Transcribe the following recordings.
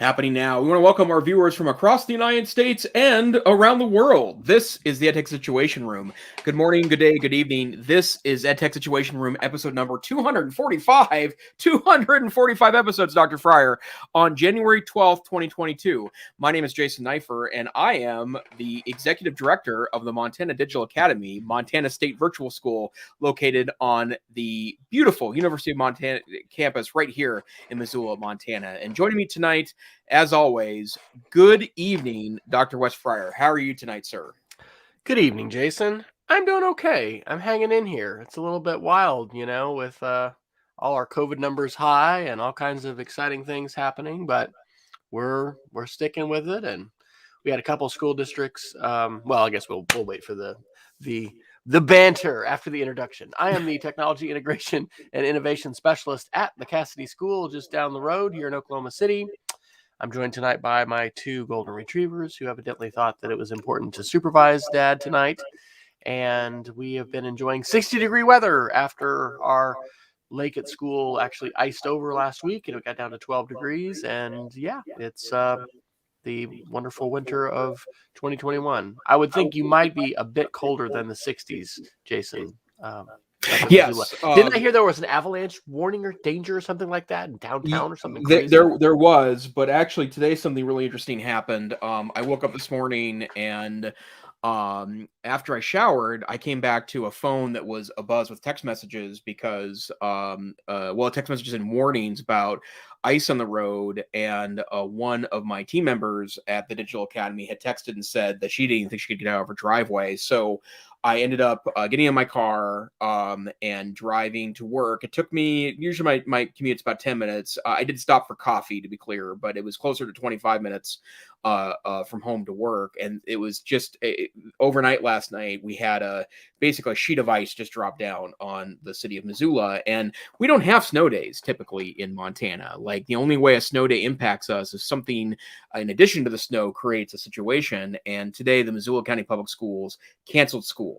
Happening now. We want to welcome our viewers from across the United States and around the world. This is the EdTech Situation Room. Good morning, good day, good evening. This is EdTech Situation Room, episode number 245. 245 episodes, Dr. Fryer, on January 12th, 2022. My name is Jason Neiffer, and I am the executive director of the Montana Digital Academy, Montana State Virtual School, located on the beautiful University of Montana campus right here in Missoula, Montana. And joining me tonight, as always, good evening, Dr. Wes Fryer. How are you tonight, sir? Good evening, Jason. I'm doing okay. I'm hanging in here. It's a little bit wild, with all our COVID numbers high and all kinds of exciting things happening, but we're sticking with it. And we had a couple school districts. I guess we'll wait for the banter after the introduction. I am the Technology Integration and Innovation Specialist at the Cassidy School, just down the road here in Oklahoma City. I'm joined tonight by my two golden retrievers who evidently thought that it was important to supervise Dad tonight. And we have been enjoying 60-degree weather after our lake at school actually iced over last week and it got down to 12 degrees. And yeah, it's the wonderful winter of 2021. I would think you might be a bit colder than the 60s, Jason. Yes. Didn't I hear there was an avalanche warning or danger or something like that in downtown or something crazy? There was, but actually today something really interesting happened. I woke up this morning and after I showered, I came back to a phone that was abuzz with text messages because text messages and warnings about ice on the road, and one of my team members at the Digital Academy had texted and said that she didn't think she could get out of her driveway. So I ended up getting in my car and driving to work. It took me, usually my commute's about 10 minutes. I did stop for coffee, to be clear, but it was closer to 25 minutes from home to work. And it was just overnight last night, we had basically a sheet of ice just drop down on the city of Missoula. And we don't have snow days typically in Montana. Like, the only way a snow day impacts us is something in addition to the snow creates a situation. And today the Missoula County Public Schools canceled school.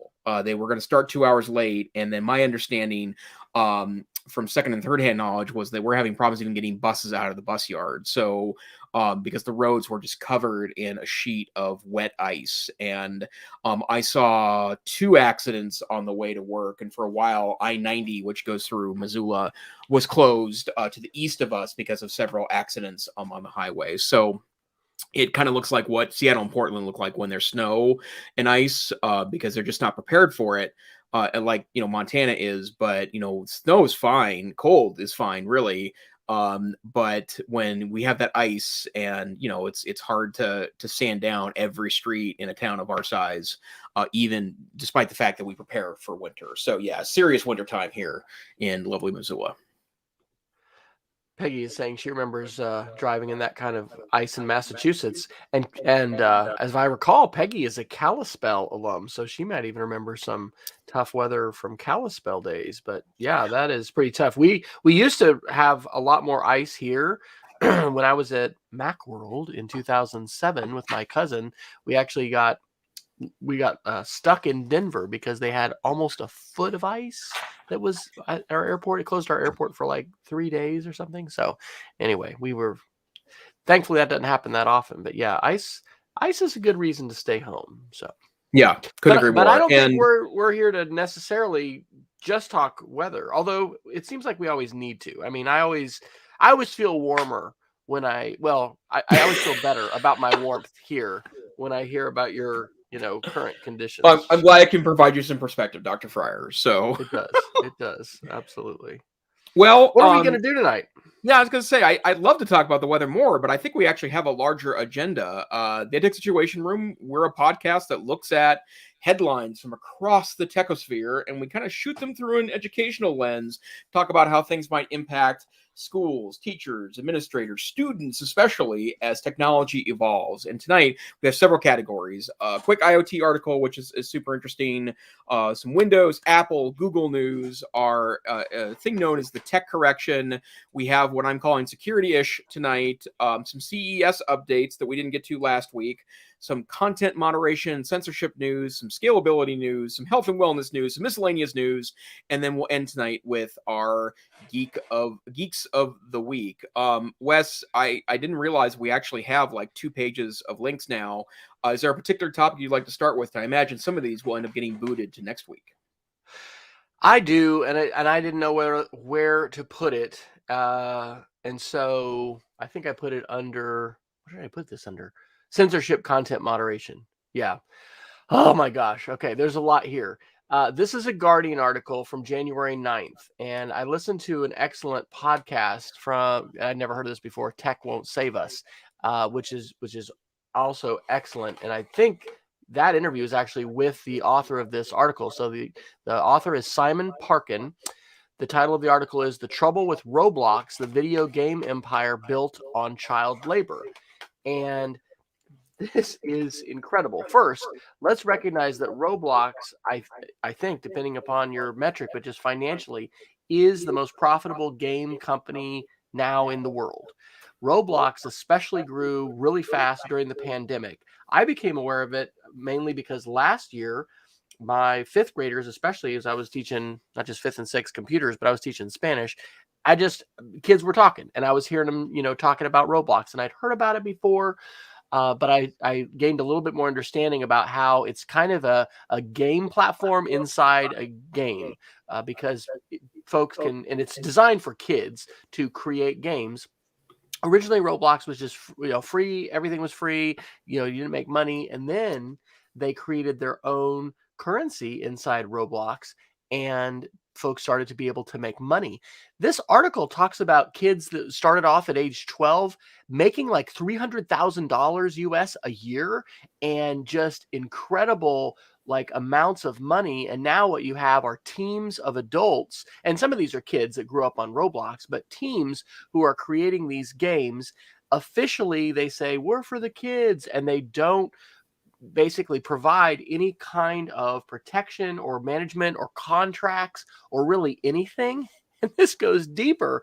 They were going to start 2 hours late. And then my understanding from second and third hand knowledge was that we're having problems even getting buses out of the bus yard. So because the roads were just covered in a sheet of wet ice. And I saw two accidents on the way to work. And for a while, I-90, which goes through Missoula, was closed to the east of us because of several accidents on the highway. So it kind of looks like what Seattle and Portland look like when there's snow and ice because they're just not prepared for it. Like, Montana is, but, snow is fine. Cold is fine, really. But when we have that ice and, it's hard to sand down every street in a town of our size, even despite the fact that we prepare for winter. So yeah, serious winter time here in lovely Missoula. Peggy is saying she remembers driving in that kind of ice in Massachusetts, and as I recall, Peggy is a Kalispell alum, so she might even remember some tough weather from Kalispell days. But yeah, that is pretty tough. We used to have a lot more ice here. When I was at Macworld in 2007 with my cousin, we actually got stuck in Denver because they had almost a foot of ice that was at our airport. It closed our airport for like 3 days or something. So anyway, thankfully that doesn't happen that often. But yeah, ice is a good reason to stay home. So yeah, couldn't agree more. But I don't think we're here to necessarily just talk weather, although it seems like we always need to. I mean, I always feel warmer when I always feel better about my warmth here when I hear about your current conditions. I'm glad I can provide you some perspective, Dr. Fryer. So it does. Absolutely. Well, what are we going to do tonight? Yeah, I was going to say, I'd love to talk about the weather more, but I think we actually have a larger agenda. The EdTech Situation Room, we're a podcast that looks at headlines from across the techosphere, and we kind of shoot them through an educational lens, talk about how things might impact schools, teachers, administrators, students, especially as technology evolves. And tonight we have several categories. A quick IoT article, which is super interesting. Some Windows, Apple, Google news, our thing known as the tech correction. We have what I'm calling security-ish tonight. Some CES updates that we didn't get to last week. some content moderation, censorship news, some scalability news, some health and wellness news, some miscellaneous news, and then we'll end tonight with our geeks of the week. Wes, I didn't realize we actually have like 2 pages of links now. Is there a particular topic you'd like to start with? I imagine some of these will end up getting booted to next week. I do, and I didn't know where to put it, and so I think I put it under. What did I put this under? Censorship, content moderation. Yeah. Oh my gosh. Okay, there's a lot here. This is a Guardian article from January 9th, and I listened to an excellent podcast from. I'd never heard of this before. Tech Won't Save Us, which is also excellent, and I think that interview is actually with the author of this article. So the author is Simon Parkin. The title of the article is "The Trouble with Roblox: The Video Game Empire Built on Child Labor," and this is incredible. First, let's recognize that Roblox, I think, depending upon your metric, but just financially, is the most profitable game company now in the world. Roblox especially grew really fast during the pandemic. I became aware of it mainly because last year, my 5th graders, especially as I was teaching not just 5th and 6th computers, but I was teaching Spanish. Kids were talking, and I was hearing them, talking about Roblox, and I'd heard about it before. But I gained a little bit more understanding about how it's kind of a game platform inside a game, because folks can, and it's designed for kids to create games. Originally, Roblox was just free. Everything was free. You didn't make money, and then they created their own currency inside Roblox, and folks started to be able to make money. This article talks about kids that started off at age 12 making like $300,000 US a year, and just incredible like amounts of money. And now what you have are teams of adults, and some of these are kids that grew up on Roblox, but teams who are creating these games. Officially, they say we're for the kids, and they don't basically provide any kind of protection or management or contracts or really anything. And this goes deeper,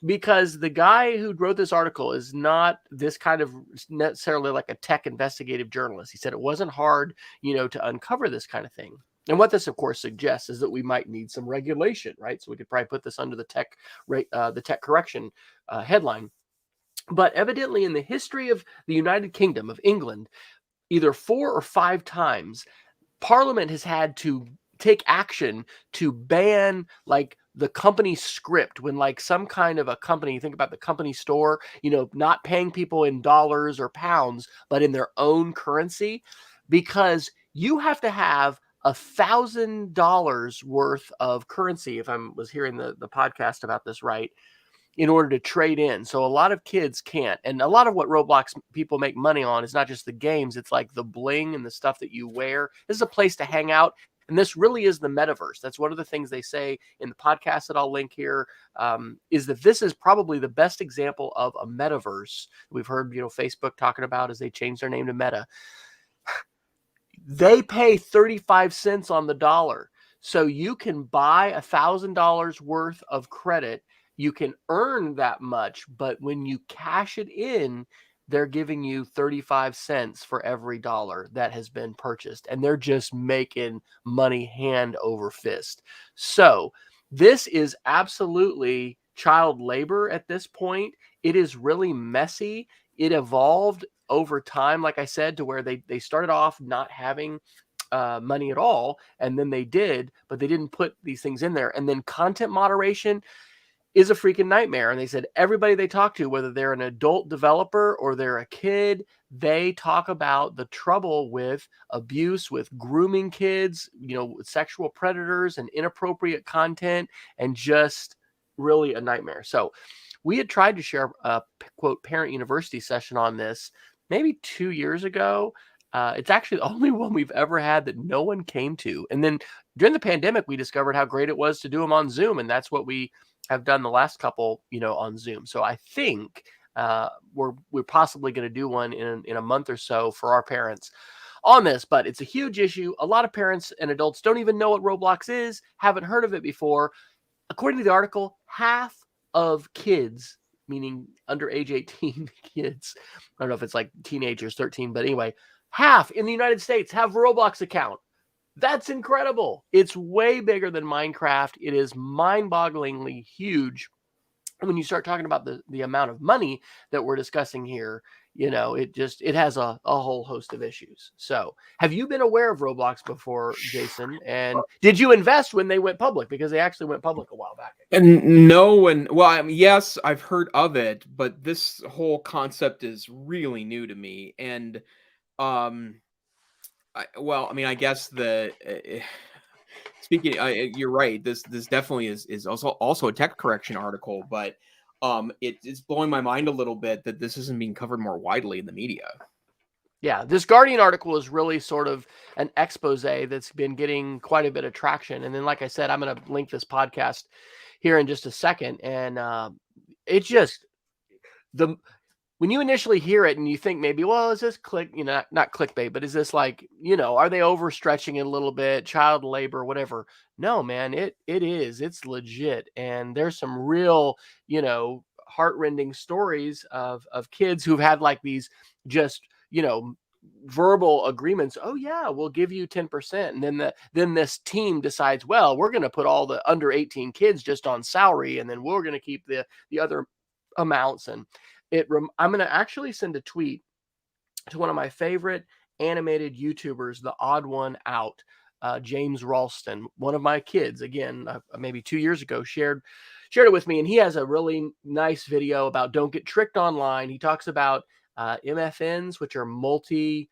because the guy who wrote this article is not this kind of necessarily like a tech investigative journalist. He said it wasn't hard, to uncover this kind of thing. And what this, of course, suggests is that we might need some regulation, right? So we could probably put this under the tech correction headline. But evidently, in the history of the United Kingdom of England, either 4 or 5 times, Parliament has had to take action to ban like the company script, when like some kind of a company, think about the company store, not paying people in dollars or pounds, but in their own currency, because you have to have $1,000 worth of currency, if I was hearing the podcast about this right, in order to trade in. So a lot of kids can't. And a lot of what Roblox people make money on is not just the games, it's like the bling and the stuff that you wear. This is a place to hang out. And this really is the metaverse. That's one of the things they say in the podcast that I'll link here, is that this is probably the best example of a metaverse we've heard, Facebook talking about as they change their name to Meta. They pay 35 cents on the dollar. So you can buy $1,000 worth of credit. You can earn that much, but when you cash it in, they're giving you 35 cents for every dollar that has been purchased. And they're just making money hand over fist. So this is absolutely child labor at this point. It is really messy. It evolved over time, like I said, to where they started off not having money at all. And then they did, but they didn't put these things in there. And then content moderation is a freaking nightmare. And they said everybody they talk to, whether they're an adult developer or they're a kid, they talk about the trouble with abuse, with grooming kids, with sexual predators and inappropriate content, and just really a nightmare. So we had tried to share a quote parent university session on this maybe 2 years ago. It's actually the only one we've ever had that no one came to. And then during the pandemic, we discovered how great it was to do them on Zoom. And that's what we have done the last couple, on Zoom. So I think we're possibly going to do one in a month or so for our parents on this, but it's a huge issue. A lot of parents and adults don't even know what Roblox is, haven't heard of it before. According to the article, half of kids, meaning under age 18 kids, I don't know if it's like teenagers, 13, but anyway, half in the United States have a Roblox account. That's incredible. It's way bigger than Minecraft. It is mind-bogglingly huge. And when you start talking about the amount of money that we're discussing here, it has a whole host of issues. So have you been aware of Roblox before, Jason? And did you invest when they went public? Because they actually went public a while back. And no, and well, I mean, yes, I've heard of it, but this whole concept is really new to me. And um, I mean, I guess speaking, you're right. This definitely is also a tech correction article, but it's blowing my mind a little bit that this isn't being covered more widely in the media. Yeah, this Guardian article is really sort of an expose that's been getting quite a bit of traction. And then, like I said, I'm going to link this podcast here in just a second. And it's just when you initially hear it and you think maybe, well, is this not clickbait, but is this like, are they overstretching it a little bit, child labor, whatever? No, man, it's legit. And there's some real, heartrending stories of kids who've had like these just, verbal agreements. Oh yeah, we'll give you 10%. And then this team decides, well, we're going to put all the under 18 kids just on salary. And then we're going to keep the other amounts. And I'm going to actually send a tweet to one of my favorite animated YouTubers, the odd one out, James Ralston. One of my kids, again, maybe 2 years ago, shared it with me. And he has a really nice video about don't get tricked online. He talks about MFNs, which are multi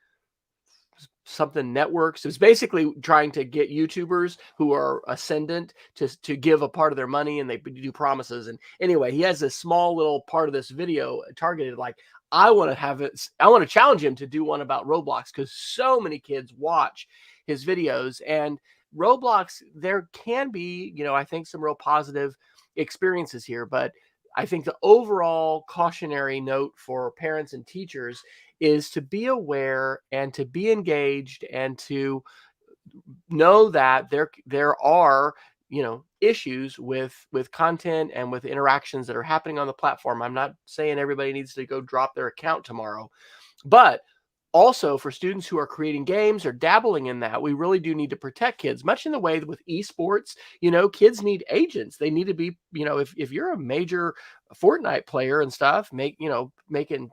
something networks. It's basically trying to get YouTubers who are ascendant to give a part of their money, and they do promises. And anyway, he has this small little part of this video targeted like, I want to challenge him to do one about Roblox, because so many kids watch his videos. And Roblox, there can be, I think some real positive experiences here, but I think the overall cautionary note for parents and teachers is to be aware and to be engaged and to know that there are, issues with content and with interactions that are happening on the platform. I'm not saying everybody needs to go drop their account tomorrow, but also for students who are creating games or dabbling in that, we really do need to protect kids, much in the way with esports. Kids need agents. They need to be, if you're a major Fortnite player and stuff, making,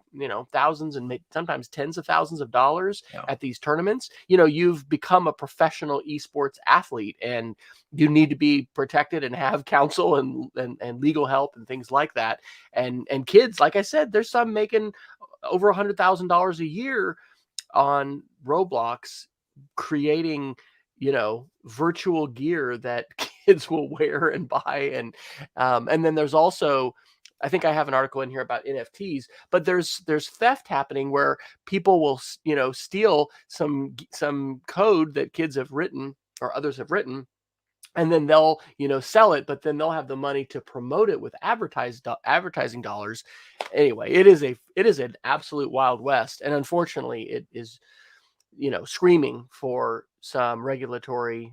thousands and sometimes tens of thousands of dollars at these tournaments, you've become a professional esports athlete, and you need to be protected and have counsel and legal help and things like that. And kids, like I said, there's some making over $100,000 a year on Roblox creating, virtual gear that kids will wear and buy. And then there's also, I think I have an article in here about NFTs, but there's theft happening where people will, steal some code that kids have written or others have written, and then they'll, sell it, but then they'll have the money to promote it with advertising dollars. Anyway, it is an absolute Wild West. And unfortunately, it is, screaming for some regulatory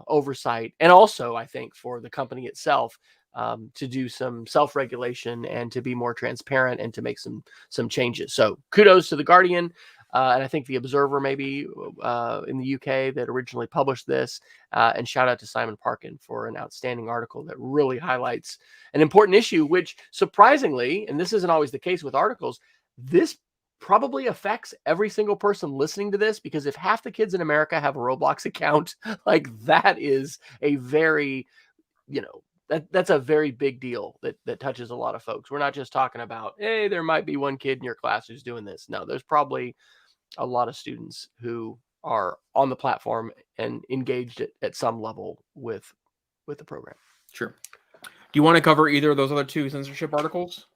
oversight. And also, I think, for the company itself to do some self-regulation and to be more transparent and to make some changes. So kudos to The Guardian. And I think The Observer, maybe in the UK, that originally published this. And shout out to Simon Parkin for an outstanding article that really highlights an important issue, which surprisingly, and this isn't always the case with articles, this probably affects every single person listening to this, because if half the kids in America have a Roblox account, like that is a very, that's a very big deal that touches a lot of folks. We're not just talking about, hey, there might be one kid in your class who's doing this. No, there's probably a lot of students who are on the platform and engaged at some level with the program. Sure. Do you want to cover either of those other two censorship articles?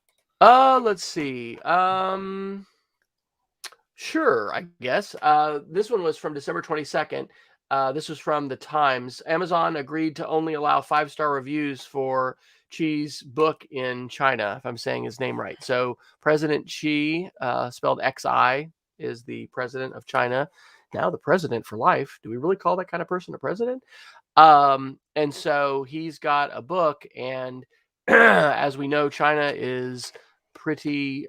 Let's see. Sure, I guess. This one was from December 22nd. This was from the Times. Amazon agreed to only allow 5-star reviews for Xi's book in China, if I'm saying his name right. So President Xi, spelled Xi, is the president of China. Now the president for life. Do we really call that kind of person a president? And so he's got a book, and as we know, China is pretty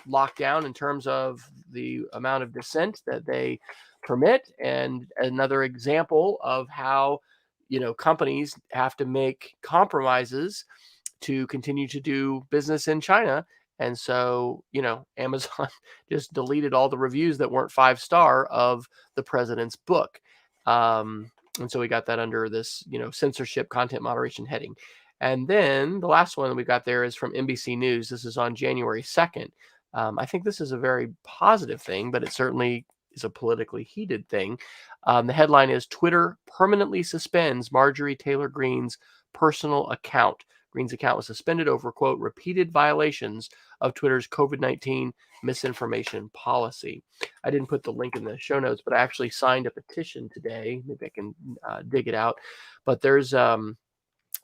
locked down in terms of the amount of dissent that they permit, and another example of how companies have to make compromises to continue to do business in China. And so, Amazon just deleted all the reviews that weren't 5-star of the president's book. And so we got that under this, censorship content moderation heading. And then the last one that we got there is from NBC News. This is on January 2nd. I think this is a very positive thing, but it certainly is a politically heated thing. The headline is Twitter permanently suspends Marjorie Taylor Greene's personal account. Greene's account was suspended over, quote, repeated violations of Twitter's COVID-19 misinformation policy. I didn't put the link in the show notes, but I actually signed a petition today. Maybe I can dig it out. But there's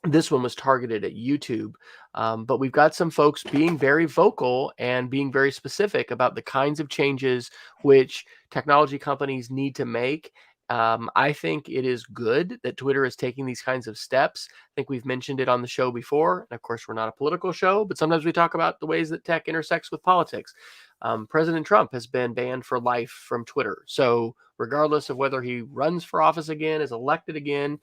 this one was targeted at YouTube, but we've got some folks being very vocal and being very specific about the kinds of changes which technology companies need to make. I think it is good that Twitter is taking these kinds of steps. I think we've mentioned it on the show before. And of course, we're not a political show, but sometimes we talk about the ways that tech intersects with politics. President Trump has been banned for life from Twitter. So regardless of whether he runs for office again, is elected again,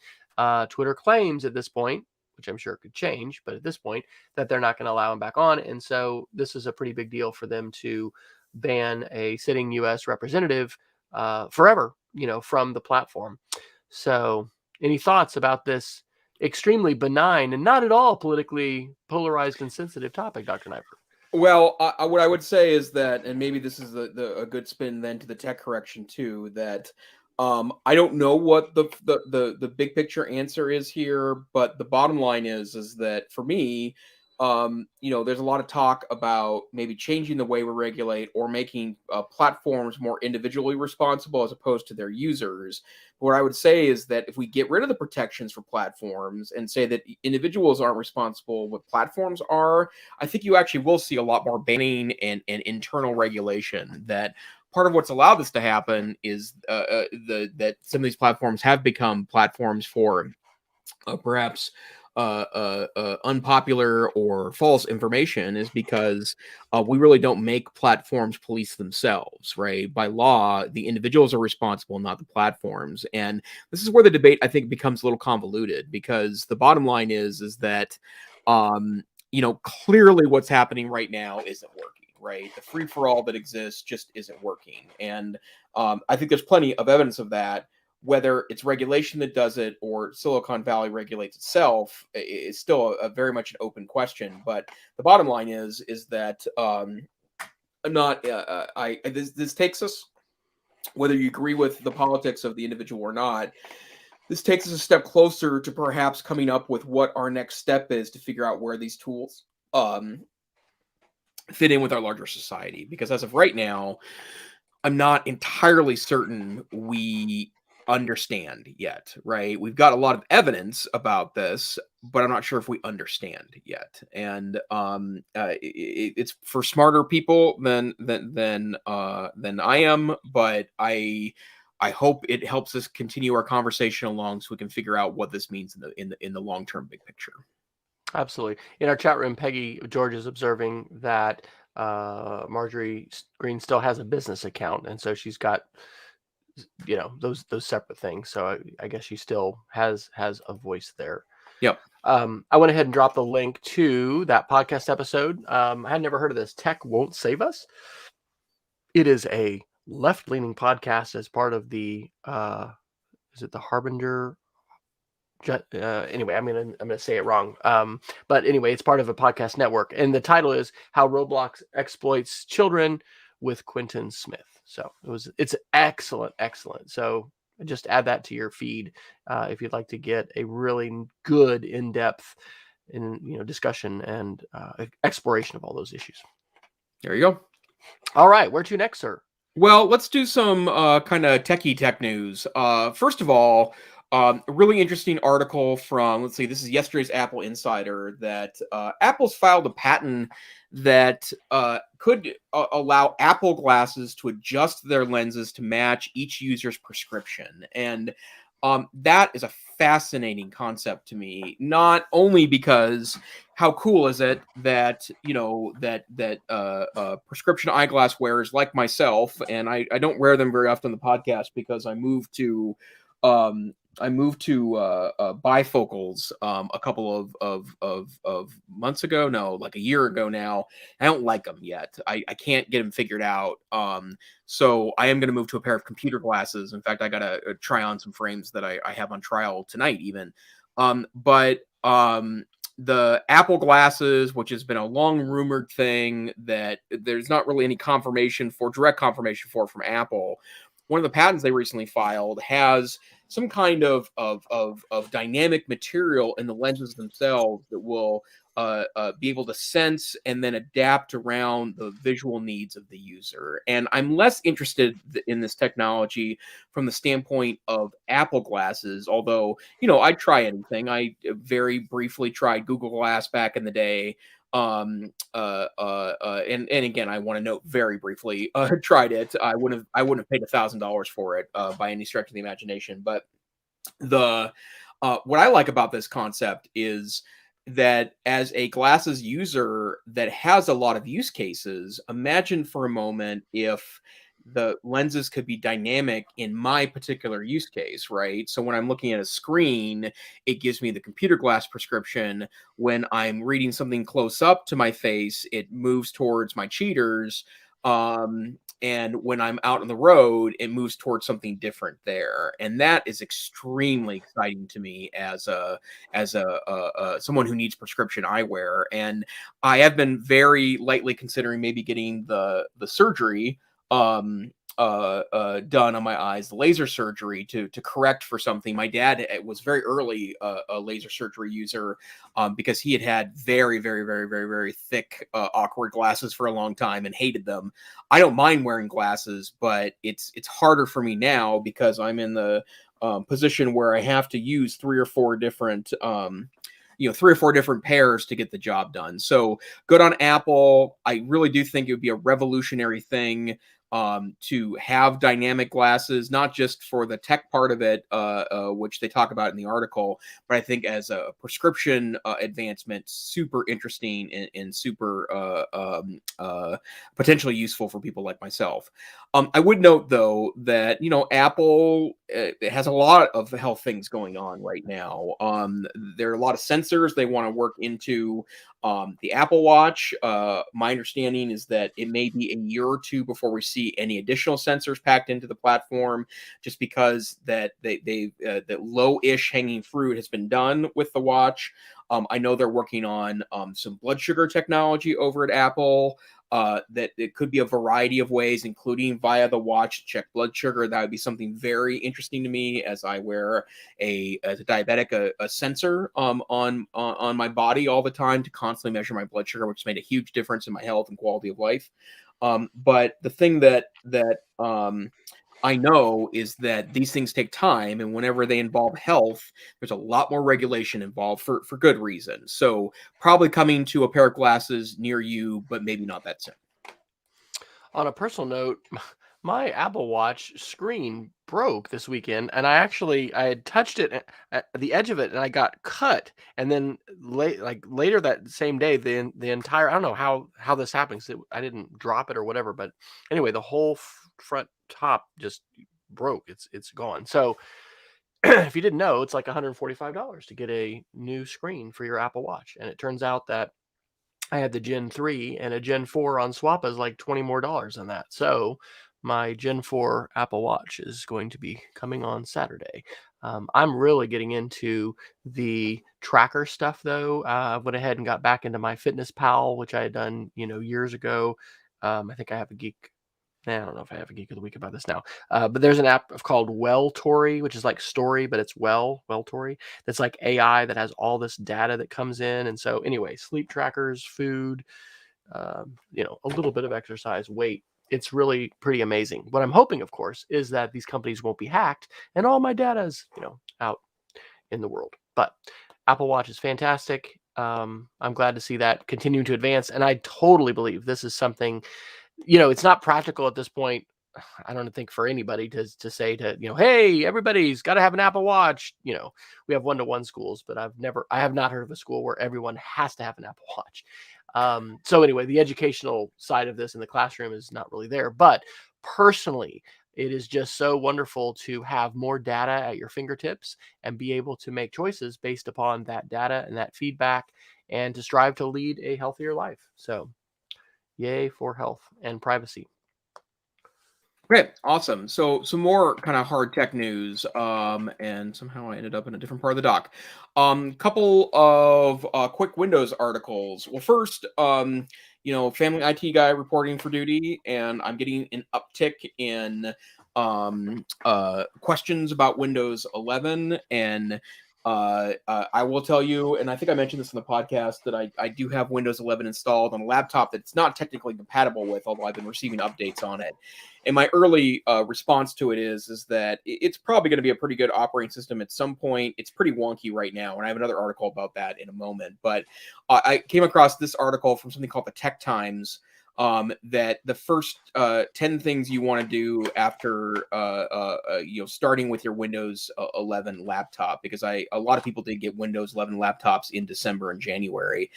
Twitter claims at this point, which I'm sure could change, but at this point, that they're not going to allow him back on. And so this is a pretty big deal for them to ban a sitting U.S. representative forever, from the platform. So any thoughts about this extremely benign and not at all politically polarized and sensitive topic, Dr. Neiffer? Well, what I would say is that, and maybe this is a good spin then to the tech correction too, that I don't know what the big picture answer is here, but the bottom line is that for me, there's a lot of talk about maybe changing the way we regulate or making platforms more individually responsible as opposed to their users. What I would say is that if we get rid of the protections for platforms and say that individuals aren't responsible, what platforms are, I think you actually will see a lot more banning and internal regulation. That part of what's allowed this to happen is that some of these platforms have become platforms for perhaps unpopular or false information is because we really don't make platforms police themselves, right? By law, the individuals are responsible, not the platforms. And this is where the debate, I think, becomes a little convoluted, because the bottom line is that, clearly what's happening right now isn't working, right? The free-for-all that exists just isn't working. And I think there's plenty of evidence of that. Whether it's regulation that does it or Silicon Valley regulates itself is still a very much an open question. But the bottom line is that this takes us, whether you agree with the politics of the individual or not, this takes us a step closer to perhaps coming up with what our next step is to figure out where these tools fit in with our larger society. Because as of right now, I'm not entirely certain we understand yet, right? We've got a lot of evidence about this, but I'm not sure if we understand yet. And it's for smarter people than I am, but I hope it helps us continue our conversation along so we can figure out what this means in the long-term big picture. Absolutely. In our chat room, Peggy George is observing that Marjorie Greene still has a business account, and so she's got those separate things. So I guess she still has a voice there. Yep. I went ahead and dropped the link to that podcast episode. I had never heard of this. Tech Won't Save Us. It is a left-leaning podcast as part of the is it the Harbinger? Anyway, I'm gonna say it wrong. But anyway, it's part of a podcast network, and the title is "How Roblox Exploits Children" with Quentin Smith. So it's excellent. So just add that to your feed if you'd like to get a really good in-depth discussion and exploration of all those issues. There you go. All right, where to next, sir? Well, let's do some kind of techie tech news. First of all, a really interesting article from, let's see, this is yesterday's Apple Insider, that Apple's filed a patent that could allow Apple glasses to adjust their lenses to match each user's prescription. And that is a fascinating concept to me, not only because how cool is it that prescription eyeglass wearers like myself, and I don't wear them very often on the podcast because um, bifocals a couple of months ago, no, like a year ago now. I don't like them yet. I can't get them figured out. So I am going to move to a pair of computer glasses. In fact, I got to try on some frames that I have on trial tonight, even. But the Apple glasses, which has been a long rumored thing that there's not really any direct confirmation for from Apple. One of the patents they recently filed has some kind of dynamic material in the lenses themselves that will be able to sense and then adapt around the visual needs of the user. And I'm less interested in this technology from the standpoint of Apple glasses, although, I'd try anything. I very briefly tried Google Glass back in the day. And again, I want to note very briefly, tried it. I wouldn't have paid $1,000 for it by any stretch of the imagination. But the what I like about this concept is that as a glasses user that has a lot of use cases, imagine for a moment if the lenses could be dynamic in my particular use case, right? So when I'm looking at a screen, it gives me the computer glass prescription. When I'm reading something close up to my face, it moves towards my cheaters. And when I'm out on the road, it moves towards something different there, and that is extremely exciting to me as a someone who needs prescription eyewear. And I have been very lightly considering maybe getting the surgery done on my eyes, the laser surgery to correct for something. My dad was very early a laser surgery user because he had very, very, very, very, very thick, awkward glasses for a long time and hated them. I don't mind wearing glasses, but it's harder for me now because I'm in the position where I have to use three or four different pairs to get the job done. So good on Apple. I really do think it would be a revolutionary thing to have dynamic glasses, not just for the tech part of it, which they talk about in the article, but I think as a prescription advancement, super interesting and super potentially useful for people like myself. I would note, though, that Apple has a lot of health things going on right now. There are a lot of sensors they want to work into the Apple Watch. My understanding is that it may be a year or two before we see any additional sensors packed into the platform, just because that that low-ish hanging fruit has been done with the watch. I know they're working on some blood sugar technology over at Apple. That it could be a variety of ways, including via the watch to check blood sugar. That would be something very interesting to me as I wear as a diabetic a sensor on my body all the time to constantly measure my blood sugar, which has made a huge difference in my health and quality of life. But the thing that I know is that these things take time, and whenever they involve health, there's a lot more regulation involved for good reason. So probably coming to a pair of glasses near you, but maybe not that soon. On a personal note, my Apple Watch screen broke this weekend, and I had touched it at the edge of it, and I got cut. And then later that same day, the entire, I don't know how this happens. I didn't drop it or whatever, but anyway, the whole front top just broke. It's gone. So if you didn't know, it's like $145 to get a new screen for your Apple Watch, and it turns out that I had the Gen 3 and a Gen 4 on swap is like $20 more than that. So my Gen 4 Apple Watch is going to be coming on Saturday. I'm really getting into the tracker stuff, though. I went ahead and got back into my Fitness Pal, which I had done, years ago. I think I have a geek. I don't know if I have a geek of the week about this now. But there's an app called Welltory, which is like Story, but it's Welltory. That's like AI that has all this data that comes in. And so anyway, sleep trackers, food, a little bit of exercise, weight. It's really pretty amazing. What I'm hoping, of course, is that these companies won't be hacked and all my data is, out in the world. But Apple Watch is fantastic. I'm glad to see that continue to advance. And I totally believe this is something, it's not practical at this point I don't think for anybody to say to, hey, everybody's got to have an Apple Watch. We have one-to-one schools, but I have not heard of a school where everyone has to have an Apple Watch. So anyway, the educational side of this in the classroom is not really there, but personally, it is just so wonderful to have more data at your fingertips and be able to make choices based upon that data and that feedback, and to strive to lead a healthier life. So yay for health and privacy. Great, awesome. So some more kind of hard tech news, and somehow I ended up in a different part of the doc. Couple of quick Windows articles. Well, first, family IT guy reporting for duty, and I'm getting an uptick in questions about Windows 11. And I will tell you, and I think I mentioned this in the podcast, that I do have Windows 11 installed on a laptop that's not technically compatible with, although I've been receiving updates on it. And my early response to it is that it's probably going to be a pretty good operating system at some point. It's pretty wonky right now, and I have another article about that in a moment. But I came across this article from something called the Tech Times, that the first 10 things you want to do after starting with your Windows 11 laptop, because a lot of people did get Windows 11 laptops in December and January.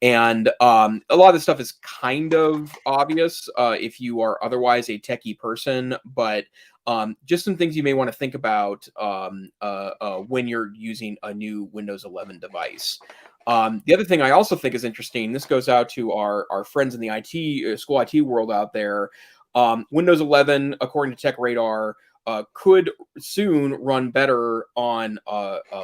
And a lot of this stuff is kind of obvious if you are otherwise a techie person, but just some things you may want to think about when you're using a new Windows 11 device. The other thing I also think is interesting, this goes out to our friends in the IT school IT world out there. Windows 11, according to Tech Radar, could soon run better on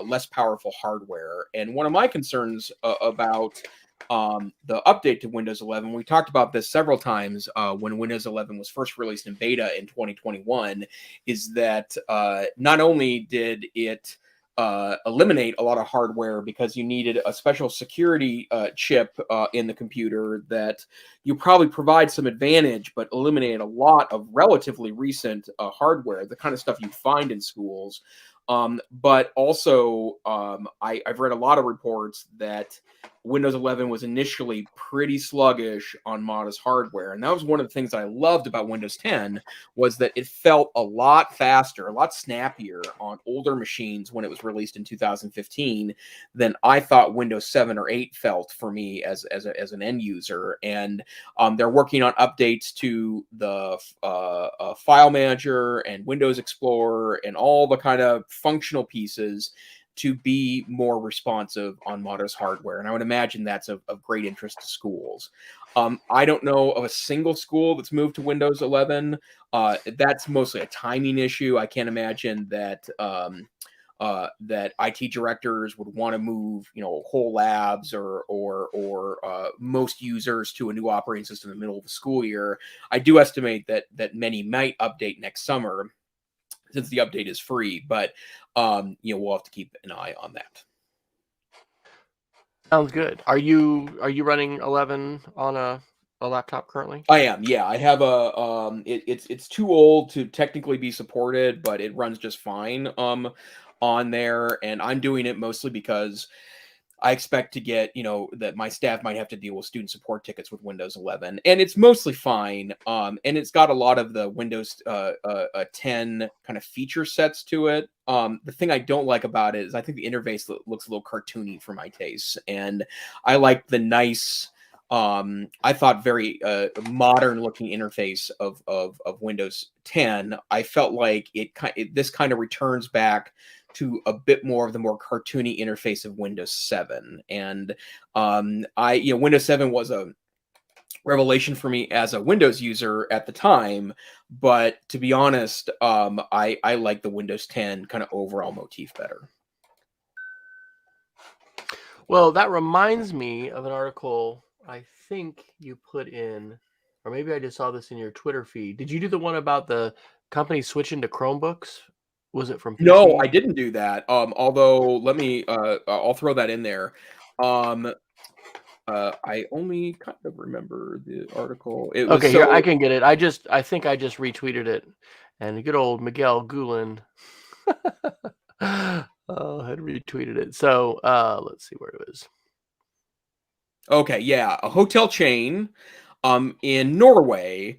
less powerful hardware. And one of my concerns about the update to Windows 11, we talked about this several times when Windows 11 was first released in beta in 2021, is that not only did it eliminate a lot of hardware because you needed a special security chip in the computer that you probably provide some advantage, but eliminated a lot of relatively recent hardware, the kind of stuff you find in schools. But also, I've read a lot of reports that Windows 11 was initially pretty sluggish on modest hardware. And that was one of the things that I loved about Windows 10, was that it felt a lot faster, a lot snappier on older machines when it was released in 2015 than I thought Windows 7 or 8 felt for me as an end user. And they're working on updates to the file manager and Windows Explorer and all the kind of functional pieces to be more responsive on modest hardware. And I would imagine that's of great interest to schools. I don't know of a single school that's moved to Windows 11. That's mostly a timing issue. I can't imagine that that IT directors would want to move, whole labs or most users to a new operating system in the middle of the school year. I do estimate that many might update next summer, since the update is free, but we'll have to keep an eye on that. Sounds good. Are you running 11 on a laptop currently? I am, yeah. I have a it's too old to technically be supported, but it runs just fine on there, and I'm doing it mostly because I expect to get, that my staff might have to deal with student support tickets with Windows 11, and it's mostly fine. And it's got a lot of the Windows 10 kind of feature sets to it. The thing I don't like about it is I think the interface looks a little cartoony for my tastes, and I like the nice, I thought very modern looking interface of Windows 10. I felt like this kind of returns back to a bit more of the more cartoony interface of Windows 7. And Windows 7 was a revelation for me as a Windows user at the time, but to be honest, I like the Windows 10 kind of overall motif better. Well, that reminds me of an article I think you put in, or maybe I just saw this in your Twitter feed. Did you do the one about the company switching to Chromebooks? Was it from PC? No, I didn't do that. Although let me, I'll throw that in there. I only kind of remember the artial. It was Okay, here I can get it. I think I just retweeted it, and good old Miguel Gulen had retweeted it. So let's see where it is. Okay, yeah, a hotel chain in Norway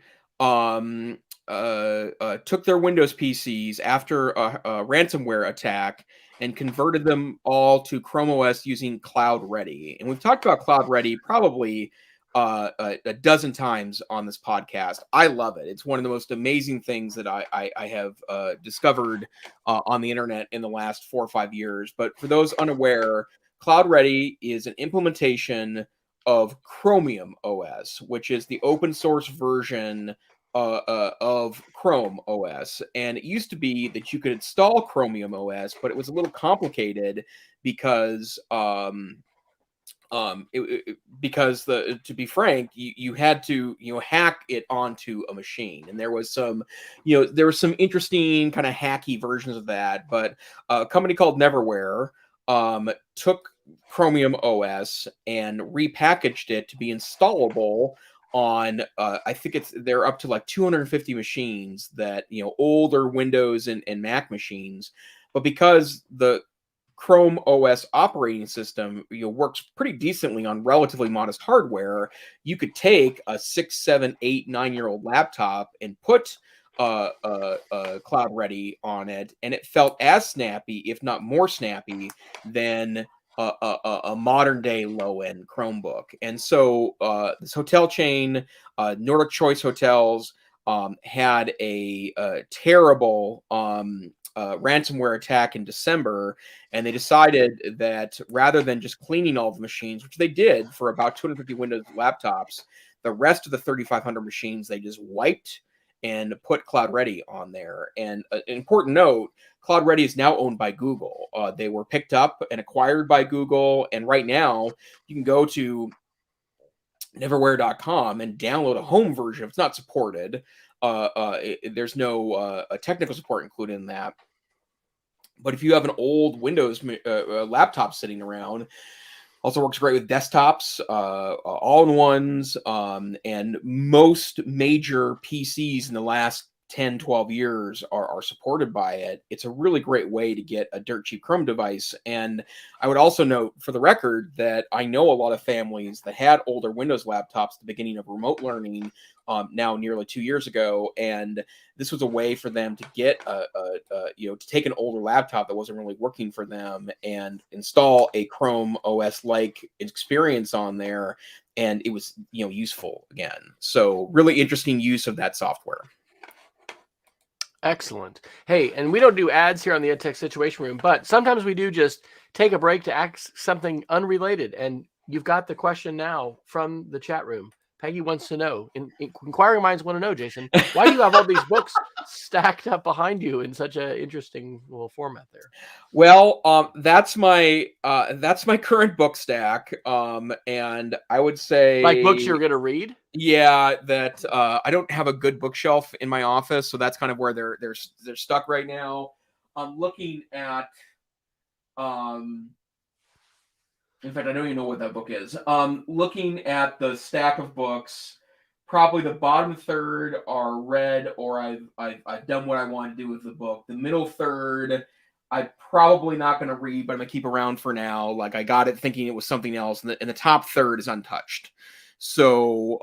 took their Windows PCs after a ransomware attack and converted them all to Chrome OS using CloudReady. And we've talked about CloudReady probably a dozen times on this podcast. I love it. It's one of the most amazing things that I have discovered on the internet in the last 4 or 5 years. But for those unaware, CloudReady is an implementation of Chromium OS, which is the open source version of Chrome OS. And it used to be that you could install Chromium OS, but it was a little complicated because because to be frank, you had to hack it onto a machine, and there was some interesting kind of hacky versions of that. But a company called Neverware took Chromium OS and repackaged it to be installable on I think they're up to like 250 machines, that older Windows and Mac machines. But because the Chrome OS operating system works pretty decently on relatively modest hardware, you could take a 6, 7, 8, 9-year-old laptop and put CloudReady on it, and it felt as snappy, if not more snappy, than a modern day low end Chromebook. And so this hotel chain, Nordic Choice Hotels, had a terrible ransomware attack in December, and they decided that rather than just cleaning all the machines, which they did for about 250 Windows laptops, the rest of the 3,500 machines they just wiped and put CloudReady on there. And an important note, CloudReady is now owned by Google. They were picked up and acquired by Google, and right now you can go to neverware.com and download a home version if it's not supported. There's no technical support included in that. But if you have an old Windows laptop sitting around, also works great with desktops, all-in-ones, and most major PCs in the last 10, 12 years are supported by it. It's a really great way to get a dirt cheap Chrome device. And I would also note, for the record, that I know a lot of families that had older Windows laptops at the beginning of remote learning, now nearly 2 years ago, and this was a way for them to get to take an older laptop that wasn't really working for them and install a Chrome OS like experience on there, and it was useful again. So really interesting use of that software. Excellent. Hey, and we don't do ads here on the EdTech Situation Room, but sometimes we do just take a break to ask something unrelated. And you've got the question now from the chat room. Peggy wants to know, inquiring minds want to know, Jason, why do you have all these books stacked up behind you in such an interesting little format there? Well, that's my current book stack, and I would say, like, books you're going to read. Yeah, that I don't have a good bookshelf in my office, so that's kind of where they're stuck right now. I'm looking at, in fact, I don't even know what that book is. Looking at the stack of books, probably the bottom third are read, or I've done what I want to do with the book. The middle third, I'm probably not going to read, but I'm going to keep around for now. Like, I got it thinking it was something else, and the top third is untouched. So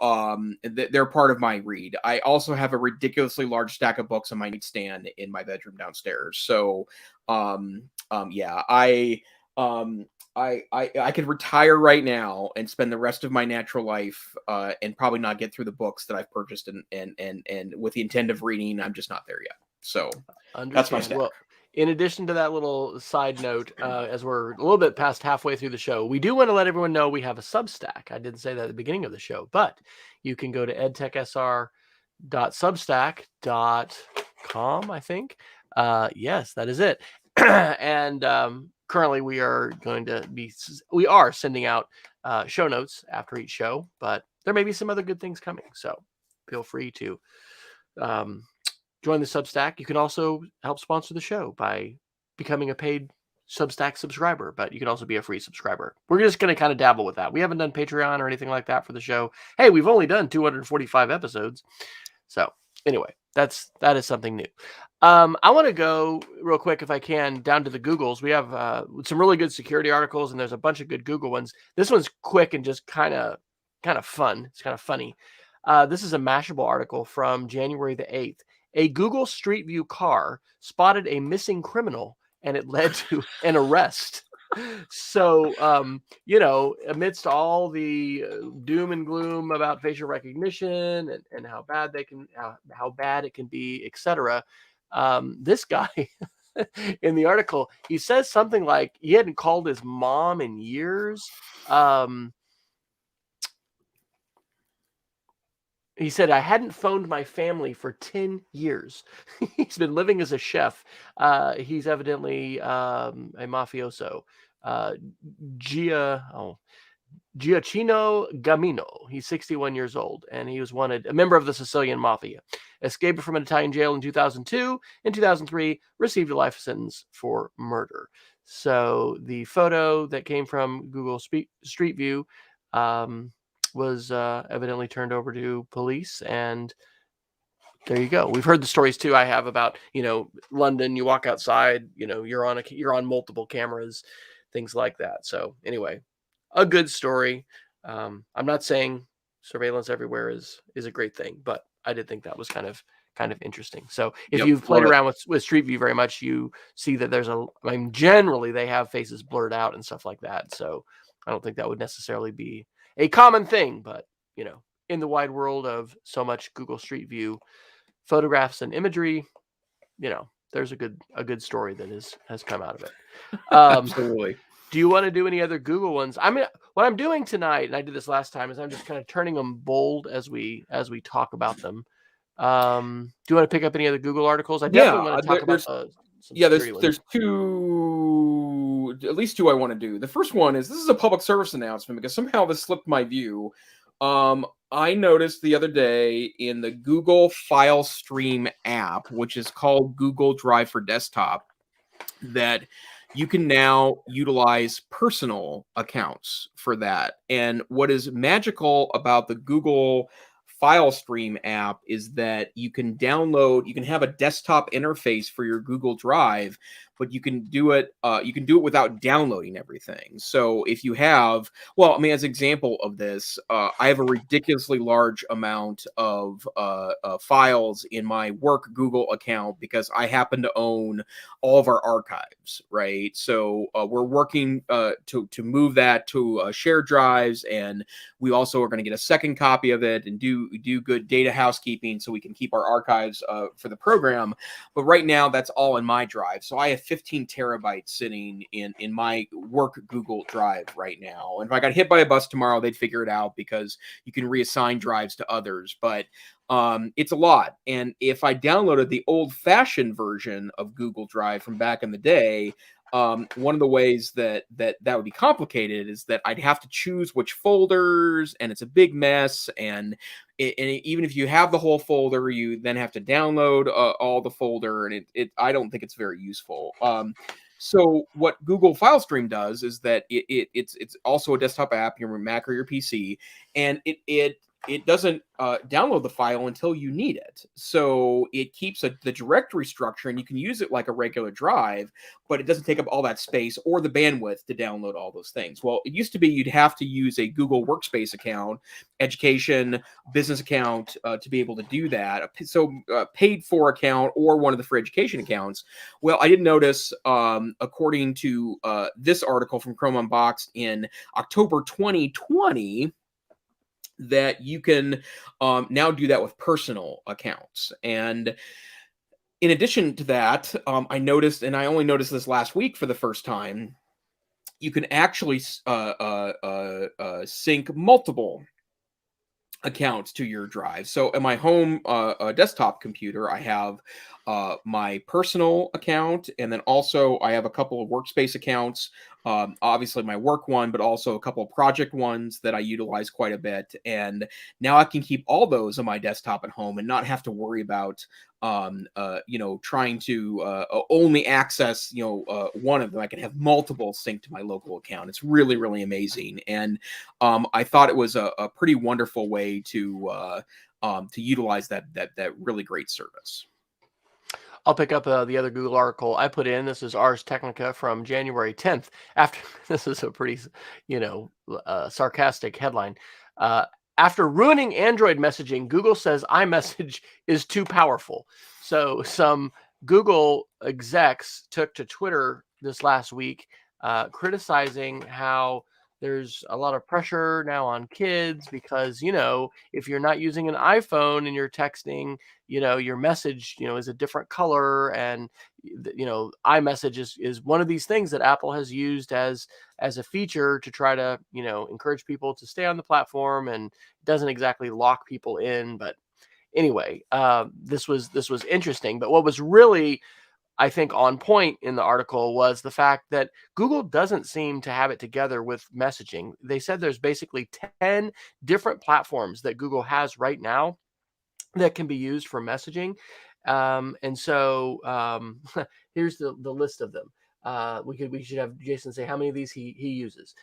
they're part of my read. I also have a ridiculously large stack of books on my nightstand in my bedroom downstairs. So yeah, I could retire right now and spend the rest of my natural life and probably not get through the books that I've purchased and with the intent of reading. I'm just not there yet. So that's my stack. Well, in addition to that little side note, as we're a little bit past halfway through the show, we do want to let everyone know we have a Substack. I didn't say that at the beginning of the show, but you can go to edtechsr.substack.com, I think. Yes, that is it. And currently we are sending out show notes after each show, but there may be some other good things coming. So feel free to join the Substack. You can also help sponsor the show by becoming a paid Substack subscriber, but you can also be a free subscriber. We're just going to kind of dabble with that. We haven't done Patreon or anything like that for the show. Hey, we've only done 245 episodes. So anyway, that is something new. I want to go real quick, if I can, down to the Googles. We have some really good security articles, and there's a bunch of good Google ones. This one's quick and just kind of fun. It's kind of funny. This is a Mashable article from January the 8th. A Google Street View car spotted a missing criminal, and it led to an arrest. So, amidst all the doom and gloom about facial recognition and how bad how bad it can be, etc., this guy in the article, he says something like he hadn't called his mom in years. He said, I hadn't phoned my family for 10 years. He's been living as a chef. He's evidently a mafioso. Giacchino Gamino. He's 61 years old, and he was wanted, a member of the Sicilian Mafia. Escaped from an Italian jail in 2002. In 2003, received a life sentence for murder. So the photo that came from Google Street View was evidently turned over to police, and there you go. We've heard the stories too. I have about London. You walk outside, you're on multiple cameras, things like that. So anyway, a good story. I'm not saying surveillance everywhere is a great thing, but I did think that was kind of interesting. So if you've played around with Street View very much, you see that generally they have faces blurred out and stuff like that. So I don't think that would necessarily be a common thing, but in the wide world of so much Google Street View photographs and imagery, there's a good story that has come out of it. Absolutely. Do you want to do any other Google ones? I mean, what I'm doing tonight, and I did this last time, is I'm just kind of turning them bold as we talk about them. Do you want to pick up any other Google articles? I definitely want to talk about there's two, at least two I want to do. The first one is, this is a public service announcement because somehow this slipped my view. I noticed the other day in the Google File Stream app, which is called Google Drive for Desktop, that you can now utilize personal accounts for that. And what is magical about the Google File Stream app is that you can have a desktop interface for your Google Drive, but you can do it without downloading everything. So if you have, as an example of this, I have a ridiculously large amount of files in my work Google account because I happen to own all of our archives, right? So we're working to move that to shared drives, and we also are going to get a second copy of it and do good data housekeeping so we can keep our archives for the program. But right now, that's all in my drive. So I have 15 terabytes sitting in my work Google Drive right now. And if I got hit by a bus tomorrow, they'd figure it out because you can reassign drives to others. But it's a lot. And if I downloaded the old-fashioned version of Google Drive from back in the day, one of the ways that would be complicated is that I'd have to choose which folders, and it's a big mess. And even if you have the whole folder, you then have to download all the folder, and I don't think it's very useful. So what Google File Stream does is that it's also a desktop app, your Mac or your PC, and it doesn't download the file until you need it. So it keeps the directory structure, and you can use it like a regular drive, but it doesn't take up all that space or the bandwidth to download all those things. Well, it used to be you'd have to use a Google Workspace account, education, business account to be able to do that. So paid for account or one of the free education accounts. Well, I didn't notice, according to this article from Chrome Unboxed in October 2020, that you can now do that with personal accounts. And in addition to that, I noticed, and I only noticed this last week for the first time, you can actually sync multiple accounts to your drive. So in my home desktop computer, I have my personal account, and then also I have a couple of workspace accounts, obviously my work one, but also a couple of project ones that I utilize quite a bit. And now I can keep all those on my desktop at home and not have to worry about trying to only access one of them. I can have multiple synced to my local account. It's really, really amazing. And I thought it was a pretty wonderful way to utilize that really great service. I'll pick up the other Google article I put in. This is Ars Technica from January 10th. This is a pretty, sarcastic headline. After ruining Android messaging, Google says iMessage is too powerful. So some Google execs took to Twitter this last week, criticizing how there's a lot of pressure now on kids because, if you're not using an iPhone and you're texting, your message, is a different color. And, iMessage is one of these things that Apple has used as a feature to try to, encourage people to stay on the platform, and doesn't exactly lock people in. But anyway, this was interesting. But what was really, I think, on point in the article was the fact that Google doesn't seem to have it together with messaging. They said there's basically 10 different platforms that Google has right now that can be used for messaging. And so here's the list of them. We should have Jason say how many of these he uses.